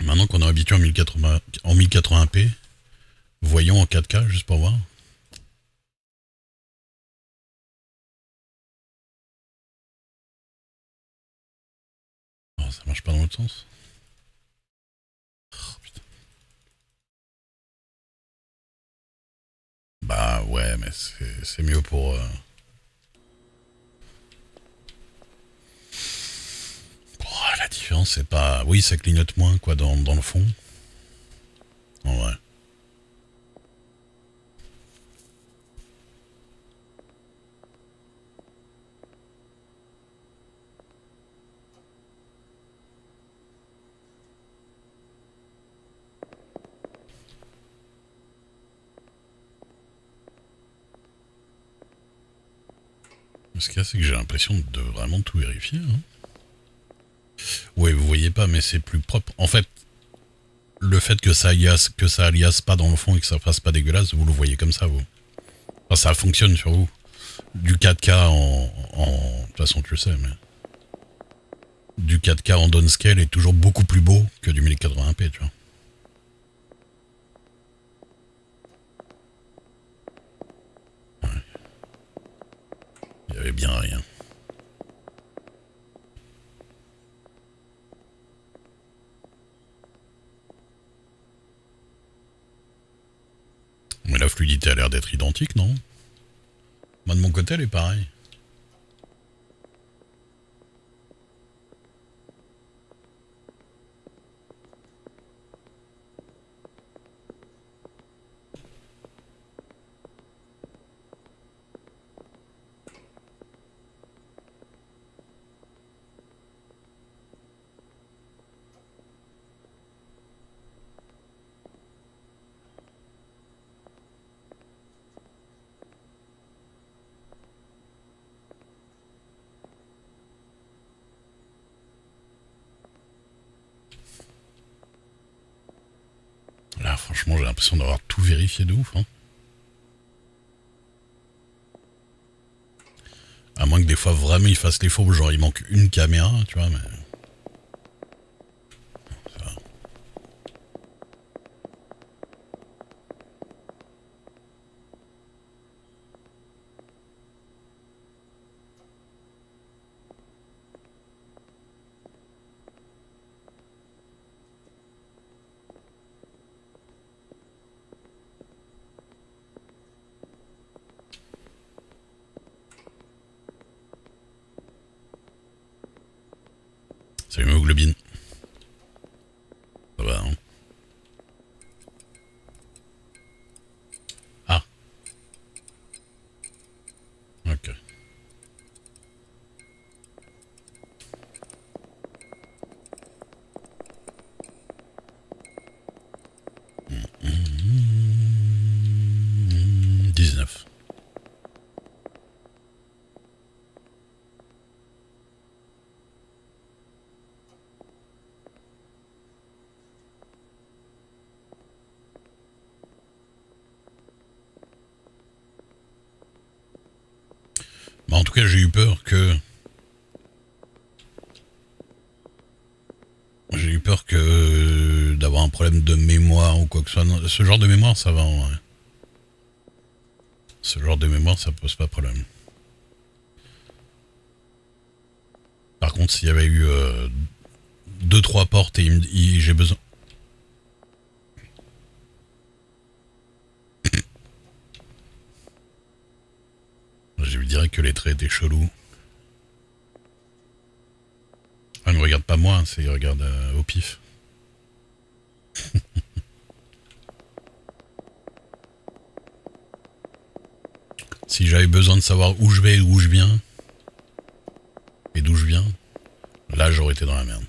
Maintenant qu'on est habitué en 1080p, voyons en 4K juste pour voir. Oh, ça marche pas dans l'autre sens. Oh, putain. Bah ouais, mais c'est mieux pour... Oh, la différence, c'est pas... Oui, ça clignote moins, quoi, dans le fond. En vrai. Ce qu'il y a, c'est que j'ai l'impression de vraiment tout vérifier. Hein. Ouais, vous voyez pas, mais c'est plus propre. En fait, le fait que ça alias pas dans le fond et que ça fasse pas dégueulasse, vous le voyez comme ça, vous. Enfin, ça fonctionne sur vous. Du 4K de toute façon, tu le sais, mais... Du 4K en downscale est toujours beaucoup plus beau que du 1080p, tu vois. Ouais. Il y avait bien rien. Mais la fluidité a l'air d'être identique, non? Moi de mon côté, elle est pareille. Là, franchement, j'ai l'impression d'avoir tout vérifié de ouf. Hein. À moins que des fois, vraiment, ils fassent les fourbes, genre il manque une caméra, tu vois, mais... C'est l'hémoglobine. Ça va, hein. Ah. Ok. Mmh, 19. Bah, en tout cas, j'ai eu peur que... J'ai eu peur que d'avoir un problème de mémoire ou quoi que ce soit. Non, ce genre de mémoire, ça va en vrai. Ce genre de mémoire, ça pose pas problème. Par contre, s'il y avait eu 2-3 portes et j'ai besoin... Je lui dirais que les traits étaient chelous. Ah, il me regarde pas moi, il regarde au pif. Si j'avais besoin de savoir où je vais et où je viens, et d'où je viens, là j'aurais été dans la merde.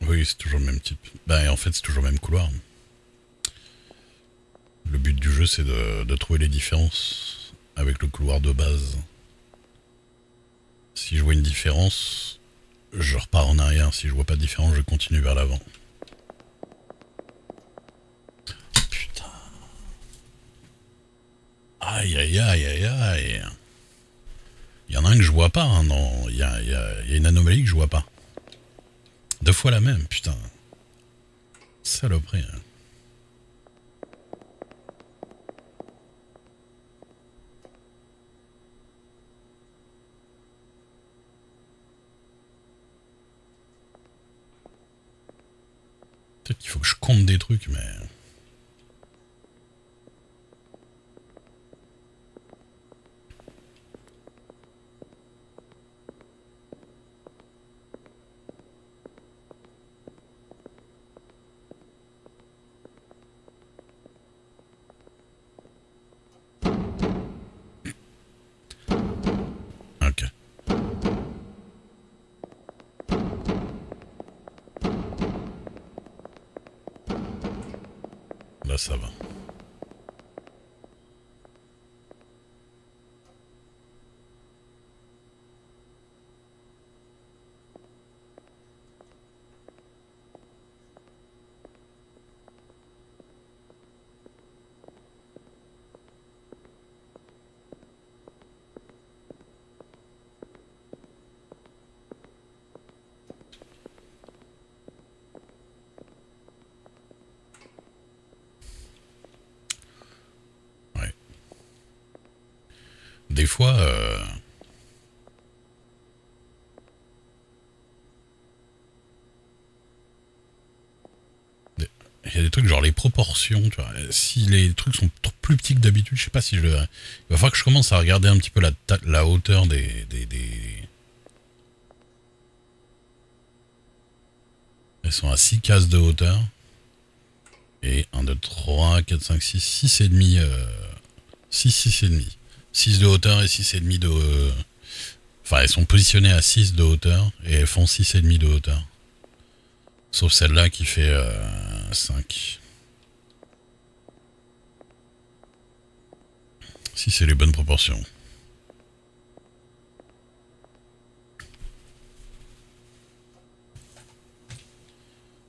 Oui, c'est toujours le même type. Ben, en fait, c'est toujours le même couloir. Le but du jeu, c'est de trouver les différences avec le couloir de base. Si je vois une différence, je repars en arrière. Si je vois pas de différence, je continue vers l'avant. Putain. Aïe, aïe, aïe, aïe, aïe. Il y en a un que je vois pas, hein, non. Il y a une anomalie que je vois pas. 2 fois la même, putain. Saloperie. Hein. Peut-être qu'il faut que je compte des trucs, mais... Ok. Là, ça va. Des fois, il y a des trucs genre les proportions, tu vois. Si les trucs sont plus petits que d'habitude, je sais pas si je... Il va falloir que je commence à regarder un petit peu la hauteur des... Elles sont à 6 cases de hauteur. Et 1, 2, 3, 4, 5, 6, 6 et demi. 6 et demi. 6 de hauteur et 6 et demi de... Enfin, elles sont positionnées à 6 de hauteur et elles font 6 et demi de hauteur. Sauf celle-là qui fait 5. Si c'est les bonnes proportions.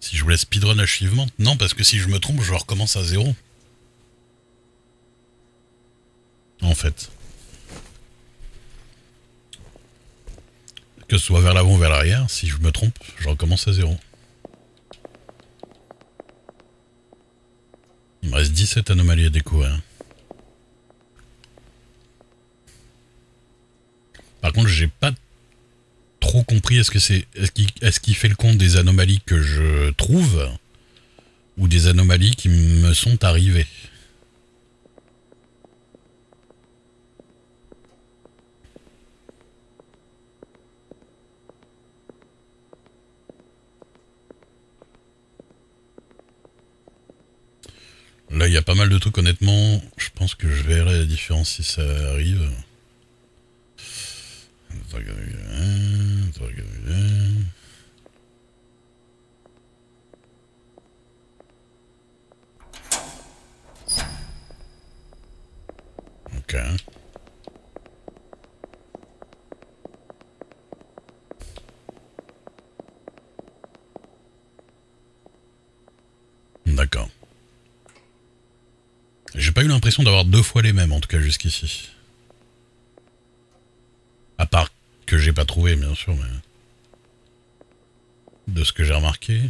Si je voulais speedrun achievement, non, parce que si je me trompe, je recommence à 0. en fait. Que ce soit vers l'avant ou vers l'arrière, si je me trompe, je recommence à 0. Il me reste 17 anomalies à découvrir. Par contre, j'ai pas trop compris, est-ce qu'il fait le compte des anomalies que je trouve ou des anomalies qui me sont arrivées? Là, il y a pas mal de trucs, honnêtement. Je pense que je verrai la différence si ça arrive. Ok. D'accord. J'ai pas eu l'impression d'avoir 2 fois les mêmes, en tout cas jusqu'ici. À part que j'ai pas trouvé, bien sûr, mais... De ce que j'ai remarqué...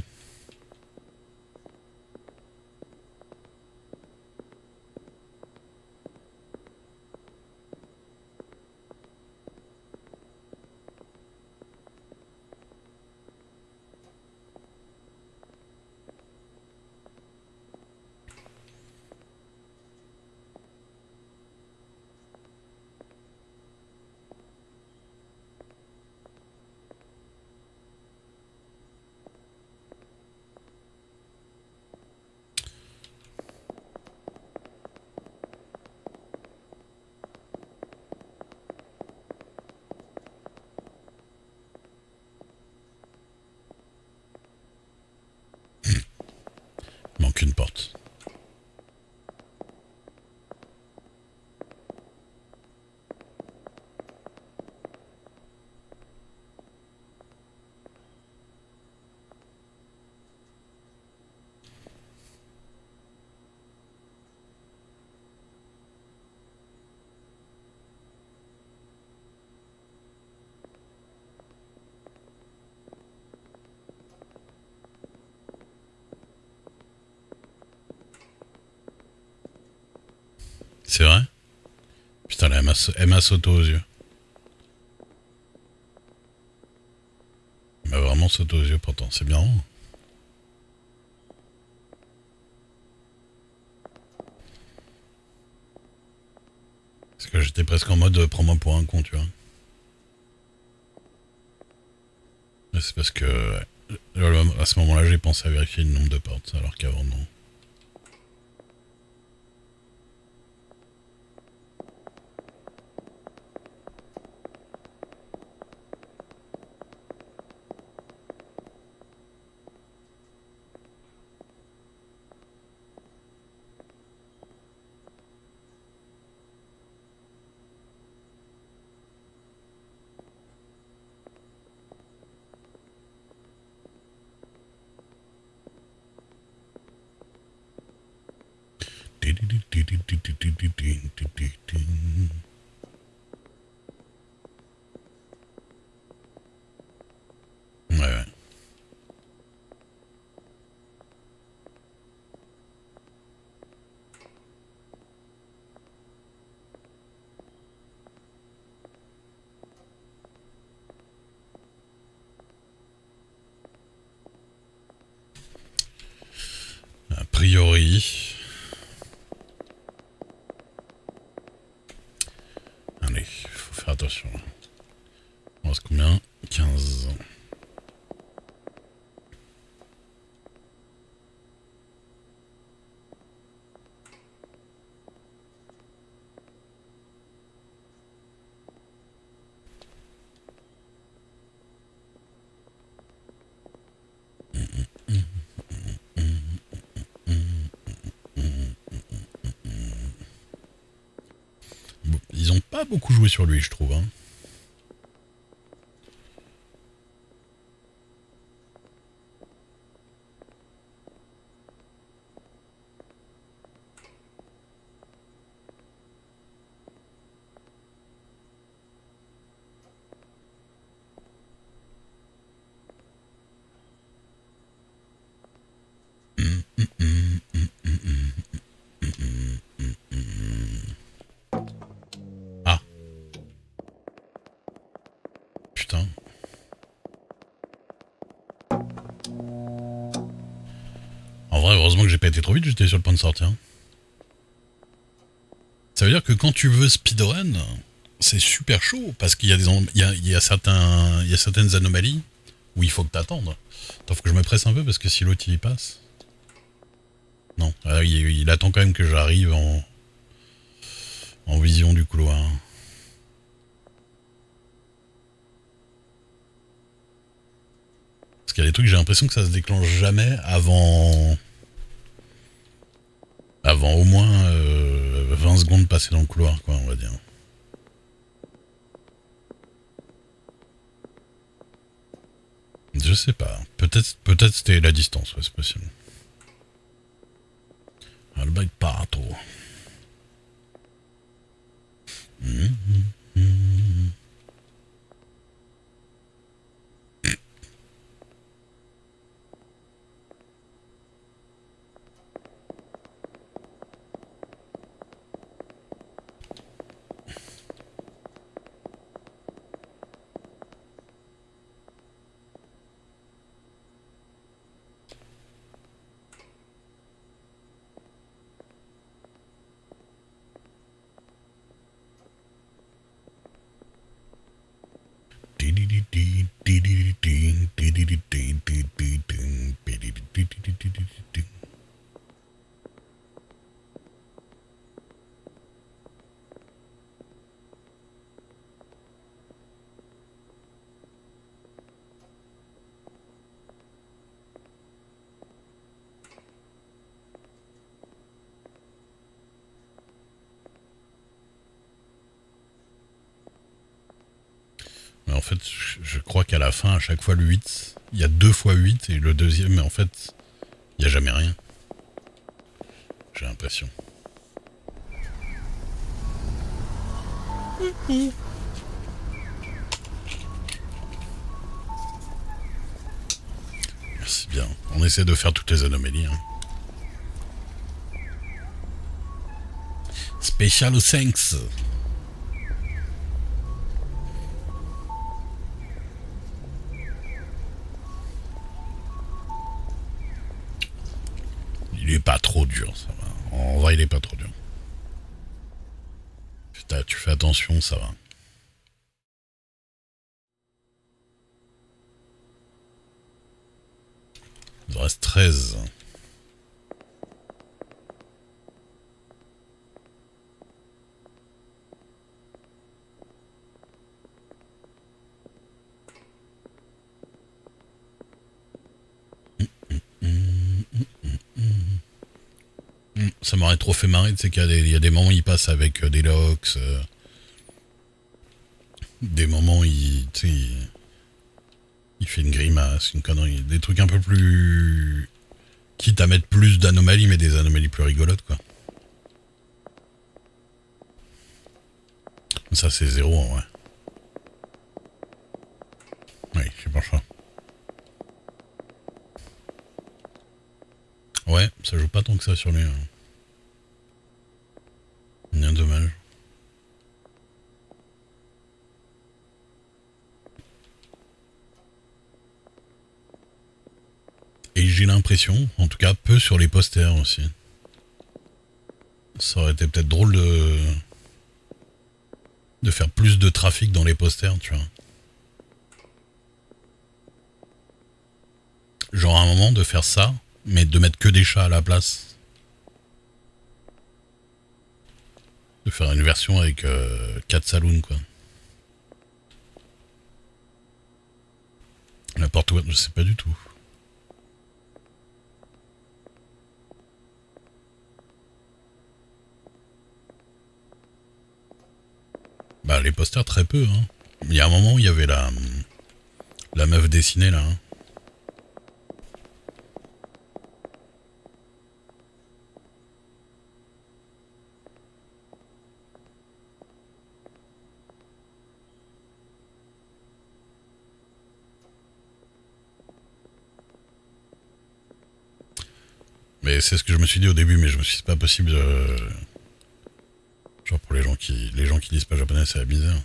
Il manque une porte. C'est vrai? Putain, elle m'a sauté aux yeux. Elle m'a vraiment sauté aux yeux pourtant, c'est bien. Parce que j'étais presque en mode prends-moi pour un con, tu vois. Mais c'est parce que à ce moment-là, j'ai pensé à vérifier le nombre de portes, alors qu'avant, non. Ouais, ouais. A priori... Allez, faut faire attention. On reste combien? 15. Bon, ils ont pas beaucoup joué sur lui, je trouve. Hein. putain. En vrai, heureusement que j'ai pas été trop vite, j'étais sur le point de sortir. Ça veut dire que quand tu veux speedrun, c'est super chaud, parce qu'il y a il y a certaines anomalies où il faut que t'attendes. Attends, faut que je me presse un peu, parce que si l'autre il y passe... Non, il attend quand même que j'arrive en vision du couloir. Parce qu'il y a des trucs, j'ai l'impression que ça se déclenche jamais avant au moins 20 secondes passées dans le couloir, quoi, on va dire. Je sais pas. Peut-être c'était la distance, ouais, c'est possible. Albeit pas trop. Mais en fait, je crois qu'à la fin, à chaque fois le 8, il y a 2 fois 8 et le deuxième, mais en fait, il n'y a jamais rien. J'ai l'impression. Merci bien. On essaie de faire toutes les anomalies. Hein. Special thanks. Il est pas trop dur, ça va. En vrai, il est pas trop dur. Putain, tu fais attention, ça va. Il reste 13. Ça m'aurait trop fait marrer, tu sais qu'il y a des moments où il passe avec des locks, des moments où il fait une grimace, une connerie, des trucs un peu plus... quitte à mettre plus d'anomalies, mais des anomalies plus rigolotes, quoi. Ça, c'est 0, en vrai. Oui, j'ai pas le choix. Ouais, ça joue pas tant que ça sur lui. Hein. Bien dommage. Et j'ai l'impression, en tout cas, peu sur les posters aussi. Ça aurait été peut-être drôle de faire plus de trafic dans les posters, tu vois. Genre à un moment de faire ça, mais de mettre que des chats à la place. De faire une version avec 4 saloons, quoi. La porte web, je sais pas du tout. Bah les posters très peu, hein. Il y a un moment où il y avait la meuf dessinée là. Hein. Mais c'est ce que je me suis dit au début, mais je me suis dit c'est pas possible. Genre pour les gens qui lisent pas japonais, c'est la misère.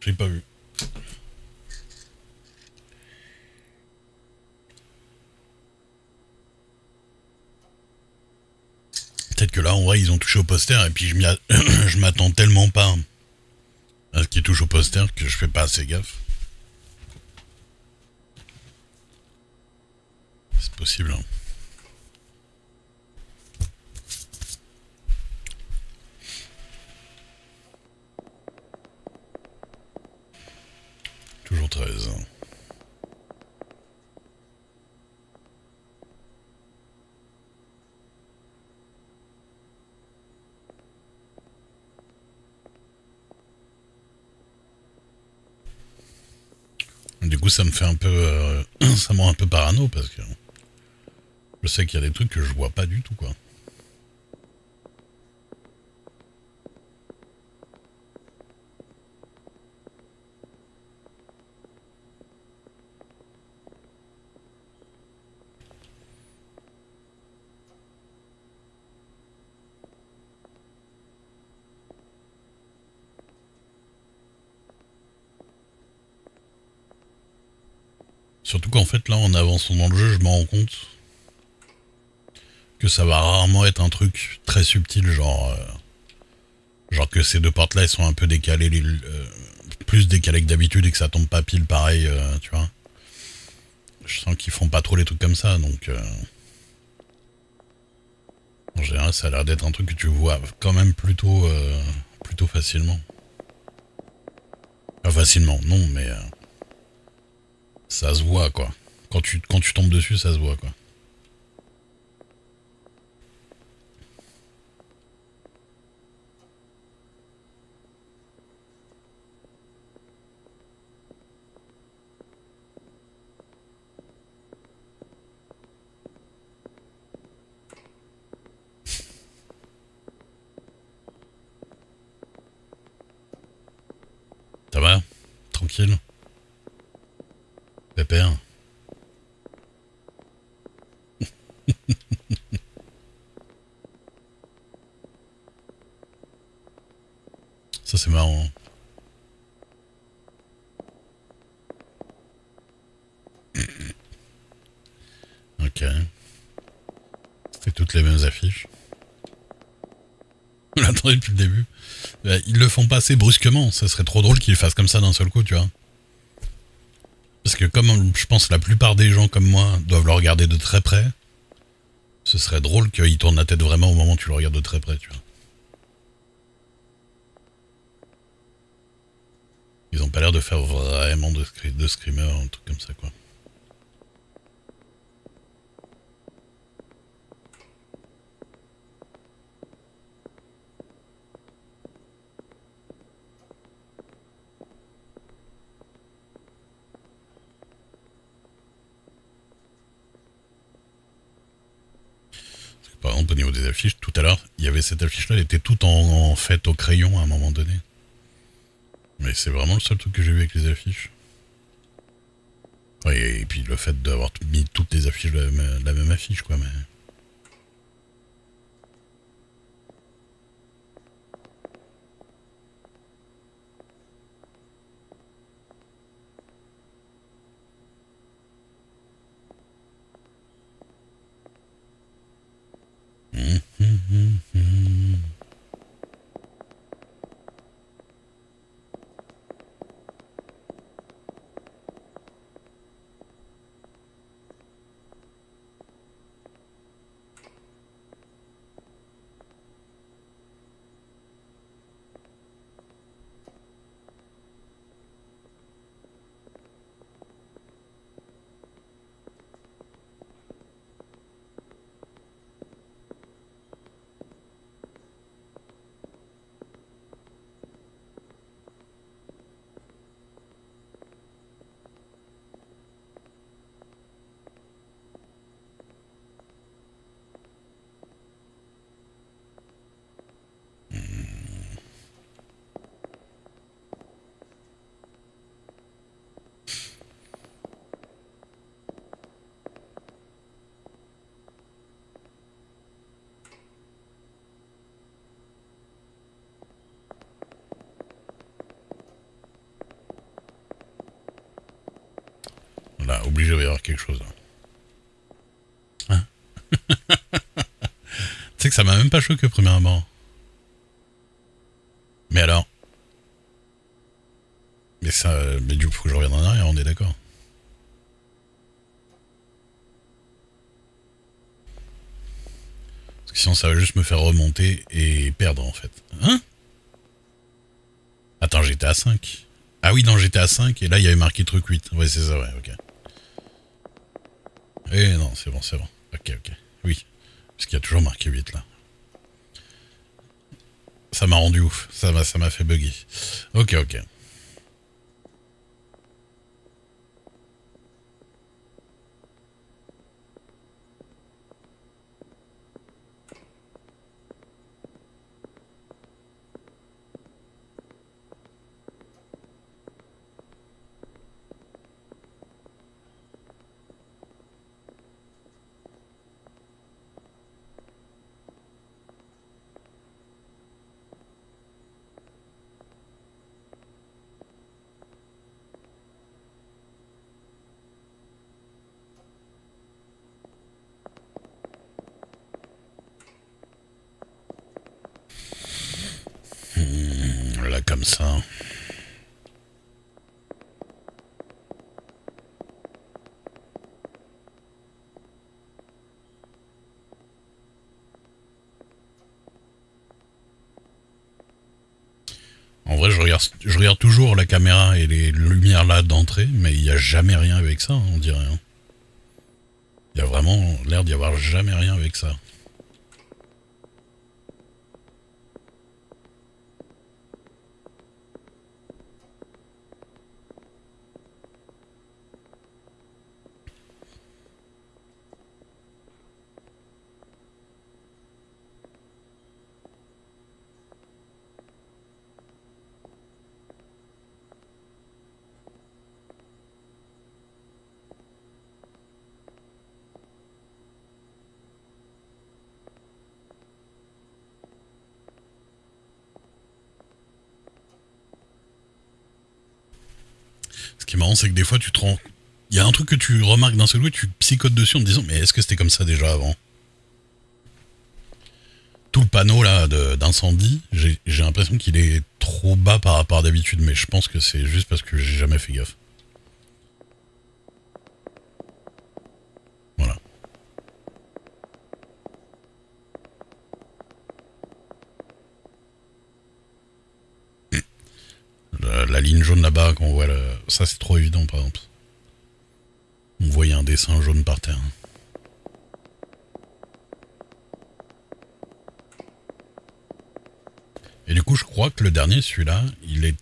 J'ai pas vu. Peut-être que là, en vrai, ils ont touché au poster et puis je m'attends tellement pas à ce qu'ils touchent au poster que je fais pas assez gaffe. C'est possible, hein. Toujours 13. Du coup, ça me fait un peu... ça me rend un peu parano parce que je sais qu'il y a des trucs que je vois pas du tout, quoi. Surtout qu'en fait, là, en avançant dans le jeu, je me rends compte que ça va rarement être un truc très subtil, genre que ces deux portes-là, elles sont un peu décalées, plus décalées que d'habitude et que ça tombe pas pile pareil, tu vois. Je sens qu'ils font pas trop les trucs comme ça, donc... en général, ça a l'air d'être un truc que tu vois quand même plutôt facilement. Pas facilement, non, mais... ça se voit, quoi. Quand tu tombes dessus, ça se voit, quoi. Ça va? Tranquille? Pépère? Ça, c'est marrant. Ok. C'était toutes les mêmes affiches. On l'attendait depuis le début. Ils le font pas assez brusquement. Ça serait trop drôle qu'ils le fassent comme ça d'un seul coup, tu vois. Parce que comme je pense la plupart des gens comme moi doivent le regarder de très près, ce serait drôle qu'ils tournent la tête vraiment au moment où tu le regardes de très près, tu vois. Ils ont pas l'air de faire vraiment de screamer, un truc comme ça, quoi. Par exemple, au niveau des affiches, tout à l'heure, il y avait cette affiche-là, elle était toute en fait au crayon à un moment donné. Mais c'est vraiment le seul truc que j'ai vu avec les affiches. Ouais, et puis le fait d'avoir mis toutes les affiches de la même affiche, quoi, mais... obligé d'y avoir quelque chose là. Hein. Tu sais que ça m'a même pas choqué au premier abord. Mais alors. Mais ça. Mais du coup, faut que je revienne en arrière, on est d'accord. Parce que sinon, ça va juste me faire remonter et perdre en fait. Hein? Attends, j'étais à 5. Ah oui, non, j'étais à 5 et là, il y avait marqué truc 8. Ouais, c'est ça, ouais, ok. Eh non, c'est bon, c'est bon. Ok, ok. Oui. Parce qu'il y a toujours marqué 8 là. Ça m'a rendu ouf. Ça m'a fait bugger. Ok, ok. Là, comme ça. En vrai, je regarde toujours la caméra et les lumières là d'entrée, mais il n'y a jamais rien avec ça, on dirait. Hein. Il y a vraiment l'air d'y avoir jamais rien avec ça. Ce qui est marrant, c'est que des fois, tu te rends. Il y a un truc que tu remarques d'un seul coup, tu psychotes dessus en te disant, mais est-ce que c'était comme ça déjà avant? Tout le panneau là d'incendie, j'ai l'impression qu'il est trop bas par rapport à d'habitude, mais je pense que c'est juste parce que j'ai jamais fait gaffe. Voilà. La ligne jaune là-bas, qu'on voit, ça c'est trop évident par exemple. On voyait un dessin jaune par terre. Et du coup, je crois que le dernier, celui-là, il est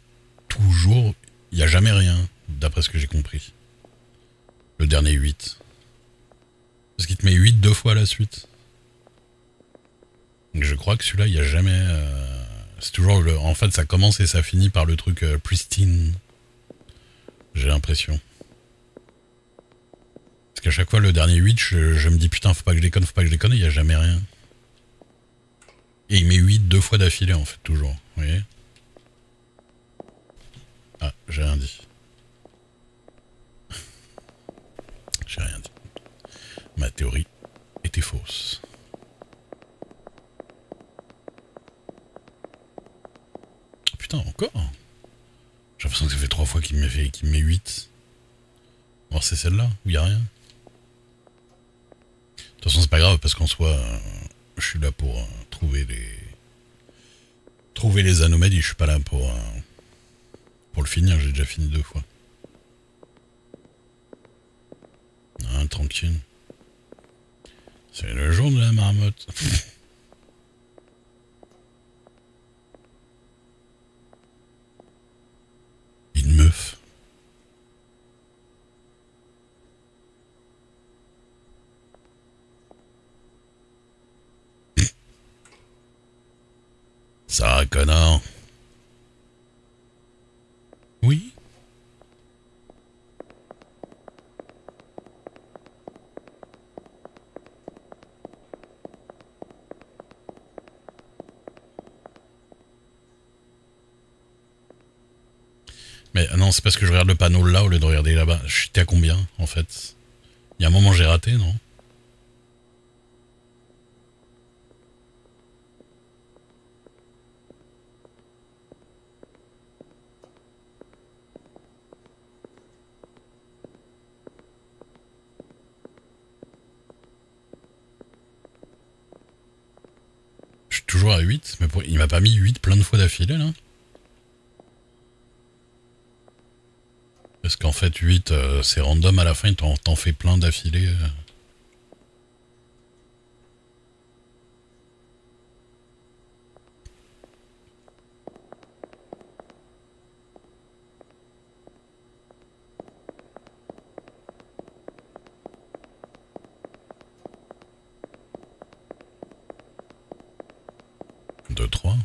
toujours. Il n'y a jamais rien, d'après ce que j'ai compris. Le dernier 8. Parce qu'il te met 8 deux fois à la suite. Donc je crois que celui-là, il n'y a jamais. C'est toujours le. En fait, ça commence et ça finit par le truc pristine. J'ai l'impression. Parce qu'à chaque fois, le dernier 8, je me dis putain, faut pas que je déconne, il n'y a jamais rien. Et il met 8 deux fois d'affilée, en fait, toujours. Vous voyez? Ah, j'ai rien dit. J'ai rien dit. Ma théorie était fausse. Putain, encore? J'ai l'impression que ça fait 3 fois qu'il me met 8. Bon, c'est celle-là, où il n'y a rien. De toute façon, c'est pas grave, parce qu'en soi, je suis là pour trouver les anomalies. Je suis pas là pour le finir, j'ai déjà fini 2 fois. Ah, tranquille. C'est le jour de la marmotte. Une meuf. Sarah Connor. Oui. Mais Mais non, c'est parce que je regarde le panneau là au lieu de regarder là-bas. J'étais à combien, en fait? Il y a un moment j'ai raté, non? Je suis toujours à 8, mais il m'a pas mis 8 plein de fois d'affilée, là? Parce qu'en fait, 8, c'est random à la fin, t'en fais plein d'affilée. Deux, trois.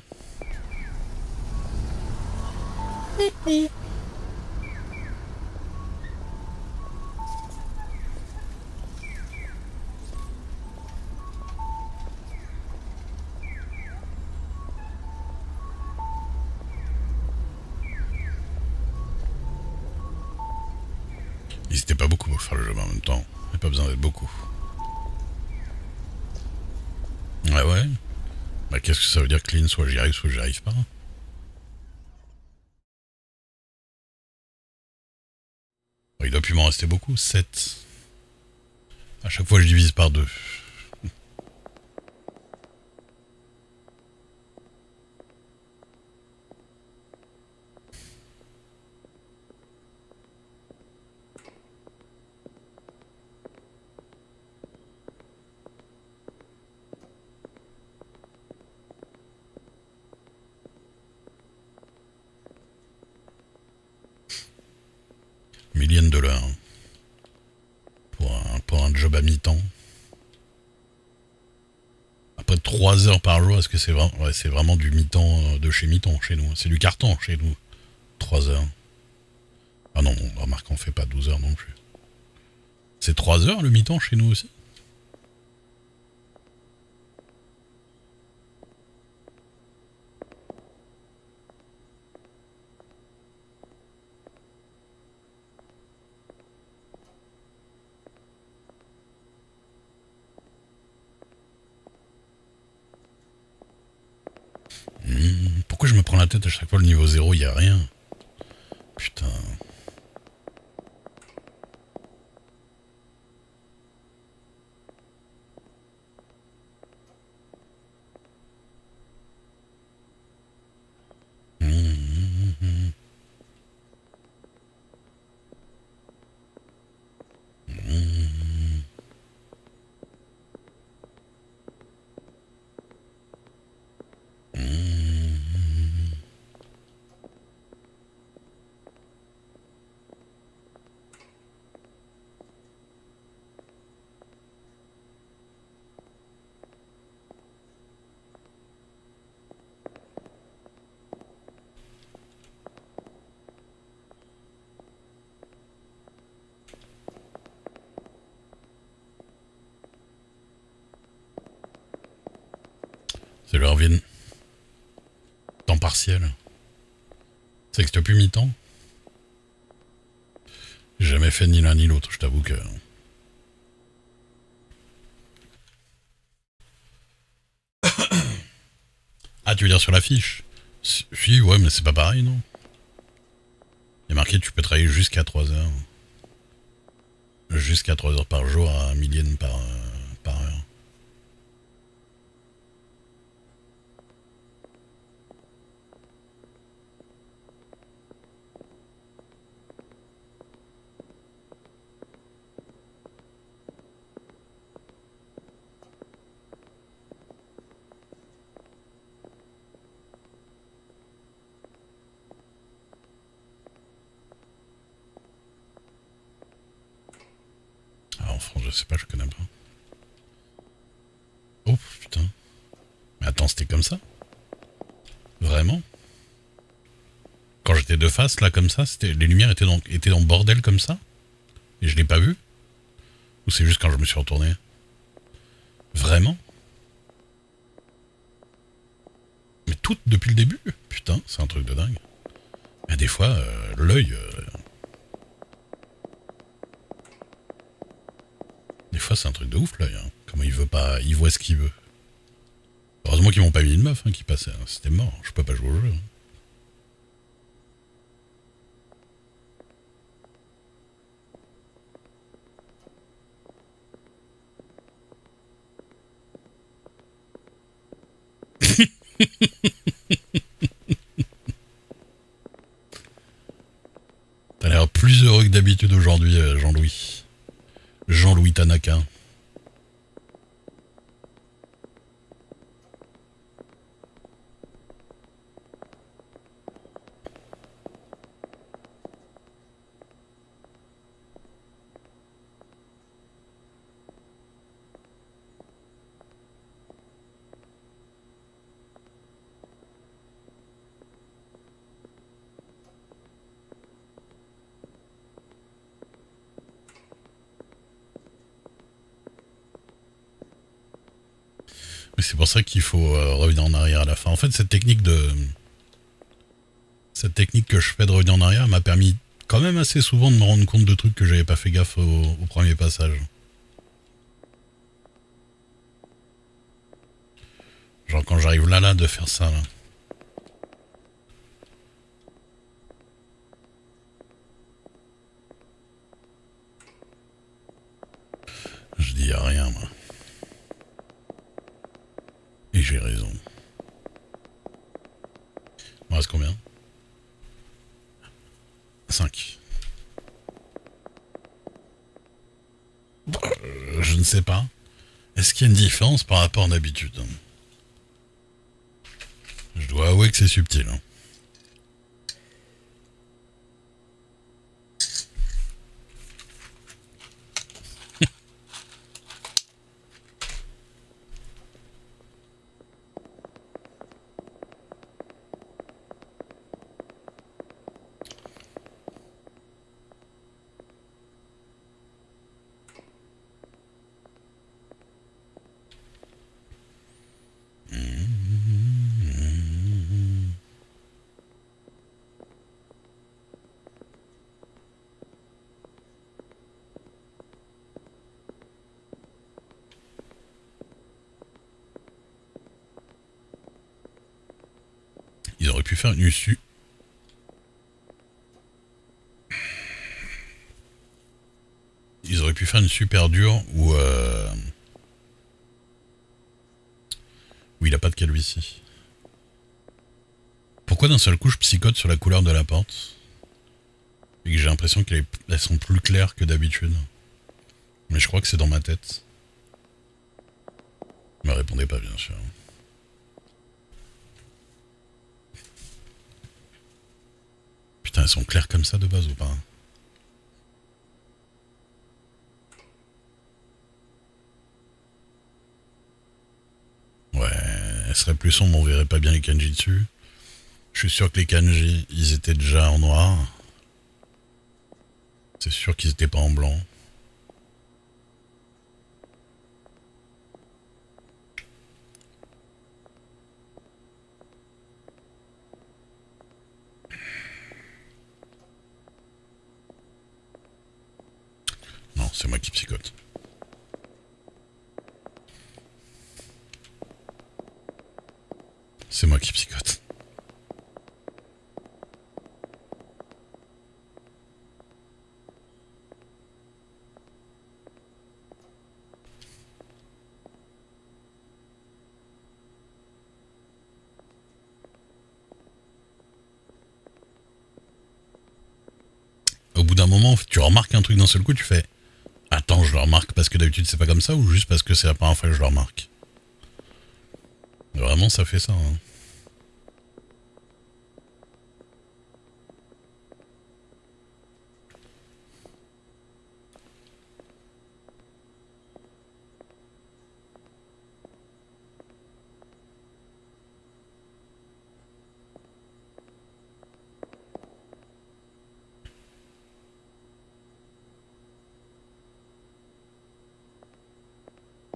Ils étaient pas beaucoup pour faire le jeu, mais en même temps, il n'y a pas besoin d'être beaucoup. Ah ouais? Bah qu'est-ce que ça veut dire clean? Soit j'y arrive, soit j'y arrive pas. Bon, il doit plus m'en rester beaucoup, 7. À chaque fois je divise par 2. $1,000,000 pour un job à mi-temps. Après 3 heures par jour, est-ce que c'est vraiment du mi-temps de chez mi-temps chez nous? C'est du carton chez nous. 3 heures. Ah non, remarque, on fait pas 12 heures non plus. C'est 3 heures le mi-temps chez nous aussi? Pourquoi je me prends la tête à chaque fois le niveau 0, y a rien? Putain. C'est leur vie. Temps partiel. Ça n'existe plus mi-temps. J'ai jamais fait ni l'un ni l'autre, je t'avoue que... Ah, tu veux dire sur la fiche? Si, ouais, mais c'est pas pareil, non? Il y a marqué tu peux travailler jusqu'à 3 heures. Jusqu'à 3 heures par jour à 1,000,000 par heure. Ah, en France, je sais pas, je connais pas. Oh, putain. Mais attends, c'était comme ça? Vraiment? Quand j'étais de face, là, comme ça, les lumières étaient dans le bordel comme ça? Et je l'ai pas vu? Ou c'est juste quand je me suis retourné? Vraiment? Mais toutes depuis le début? Putain, c'est un truc de dingue. Mais des fois, l'œil... des fois, c'est un truc de ouf, l'œil. Hein. Comment il veut pas... Il voit ce qu'il veut. Heureusement qu'ils m'ont pas mis une meuf hein, qui passait. Hein. C'était mort. Je peux pas jouer au jeu. Hein. T'as l'air plus heureux que d'habitude aujourd'hui, Jean-Louis. Jean-Louis Tanaka. Mais c'est pour ça qu'il faut revenir en arrière à la fin. En fait, cette technique que je fais de revenir en arrière m'a permis quand même assez souvent de me rendre compte de trucs que j'avais pas fait gaffe au premier passage. Genre quand j'arrive là de faire ça là. Je dis rien moi. Et j'ai raison. Il me reste combien 5. Je ne sais pas. Est-ce qu'il y a une différence par rapport à d'habitude? Je dois avouer que c'est subtil. Hein. Ils auraient pu faire une issue. Ils auraient pu faire une super dure où il a pas de calvitie. Pourquoi d'un seul coup je psychote sur la couleur de la porte et que j'ai l'impression qu'elles sont plus claires que d'habitude? Mais je crois que c'est dans ma tête. Ne me répondez pas bien sûr. Putain, elles sont claires comme ça de base ou pas? Ouais, elles seraient plus sombres, on verrait pas bien les kanji dessus. Je suis sûr que les kanji, ils étaient déjà en noir. C'est sûr qu'ils étaient pas en blanc. Non, c'est moi qui psychote. C'est moi qui psychote. Au bout d'un moment, tu remarques un truc d'un seul coup, tu fais attends, je le remarque parce que d'habitude c'est pas comme ça ou juste parce que c'est la première fois que je le remarque? Vraiment, ça fait ça. Hein.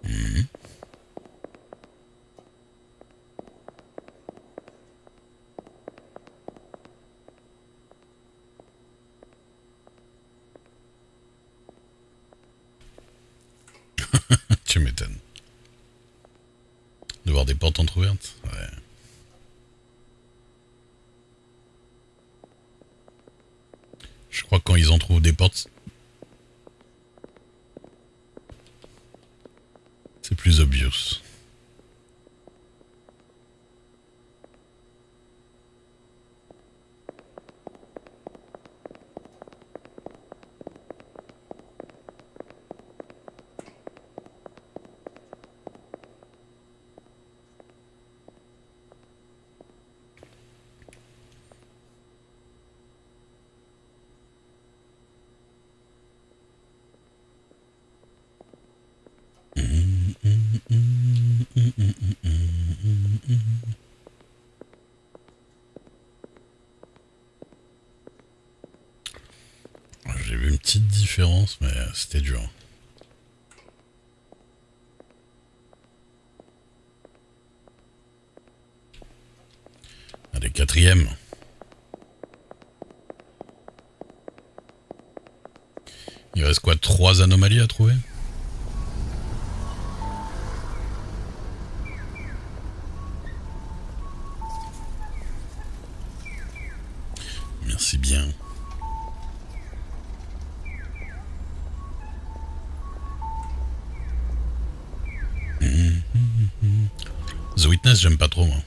Mhm. m'étonne. De voir des portes entrouvertes. Ouais. Je crois que quand ils en trouvent des portes, c'est plus obvious. J'ai vu une petite différence, mais c'était dur. Allez, quatrième. Il reste quoi, 3 anomalies à trouver? Merci bien. The Witness, j'aime pas trop, moi.